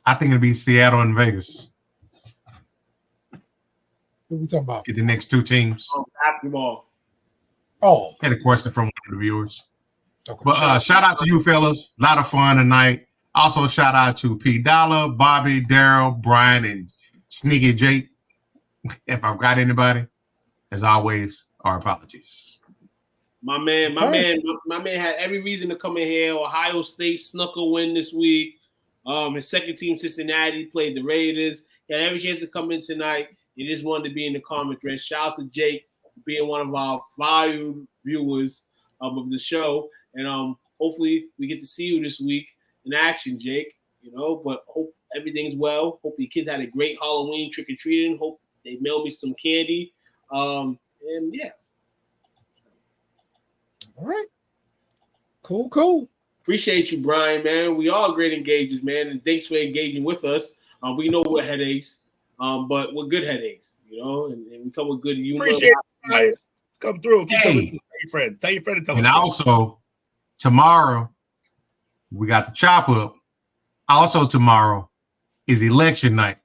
I think it'll be Seattle and Vegas. What are we talking about? Get the next 2 teams. Basketball. Oh. Had a question from one of the viewers. Okay. But shout out to you fellas. A lot of fun tonight. Also, shout out to P. Dollar, Bobby, Daryl, Brian, and Sneaky Jake. If I've got anybody, as always, our apologies. My man had every reason to come in here. Ohio State snuck a win this week. His second team, Cincinnati, played the Raiders. He had every chance to come in tonight. He just wanted to be in the comment thread. Shout out to Jake for being one of our valued viewers of the show. And hopefully we get to see you this week in action, Jake. But hope everything's well. Hope your kids had a great Halloween trick-or-treating. Hope they mail me some candy. And yeah. All right. Cool. Appreciate you, Brian, man. We are great engagers, man. And thanks for engaging with us. We know we're headaches, but we're good headaches, and we come with good humor. Appreciate it, guys. Come through. Keep coming. Tell your friend. Tell your friend to tell And us. also, tomorrow, we got the chop up. Also, tomorrow is election night.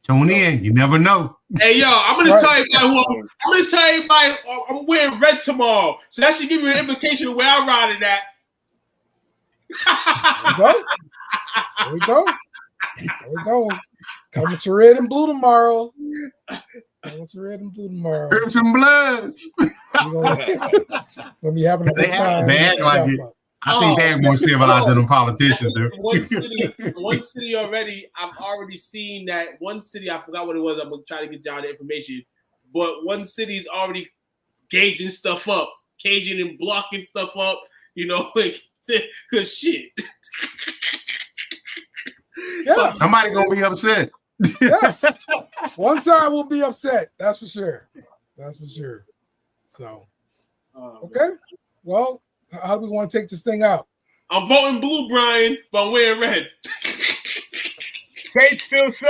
Tune in. You never know. Hey, yo, I'm gonna tell everybody. I'm wearing red tomorrow, so that should give you an indication of where I'm riding at. There we go. Coming to red and blue tomorrow. Crimson Bloods. We're gonna be having a good time. They act like it. I think they're more civilized than them politicians do. One city already. I've already seen that one city. I forgot what it was. I'm gonna try to get down the information. But one city's already gauging stuff up, caging and blocking stuff up. You know, like because shit. Yeah. Somebody gonna be upset. Yes. One time we'll be upset. That's for sure. That's for sure. So, okay. Well, how do we want to take this thing out? I'm voting blue, Brian, but I'm wearing red. Saints still so.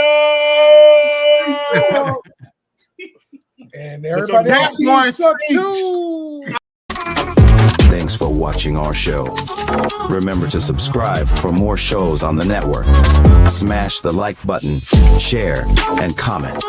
And everybody else seems suck too. Thanks for watching our show. Remember to subscribe for more shows on the network. Smash the like button, share, and comment.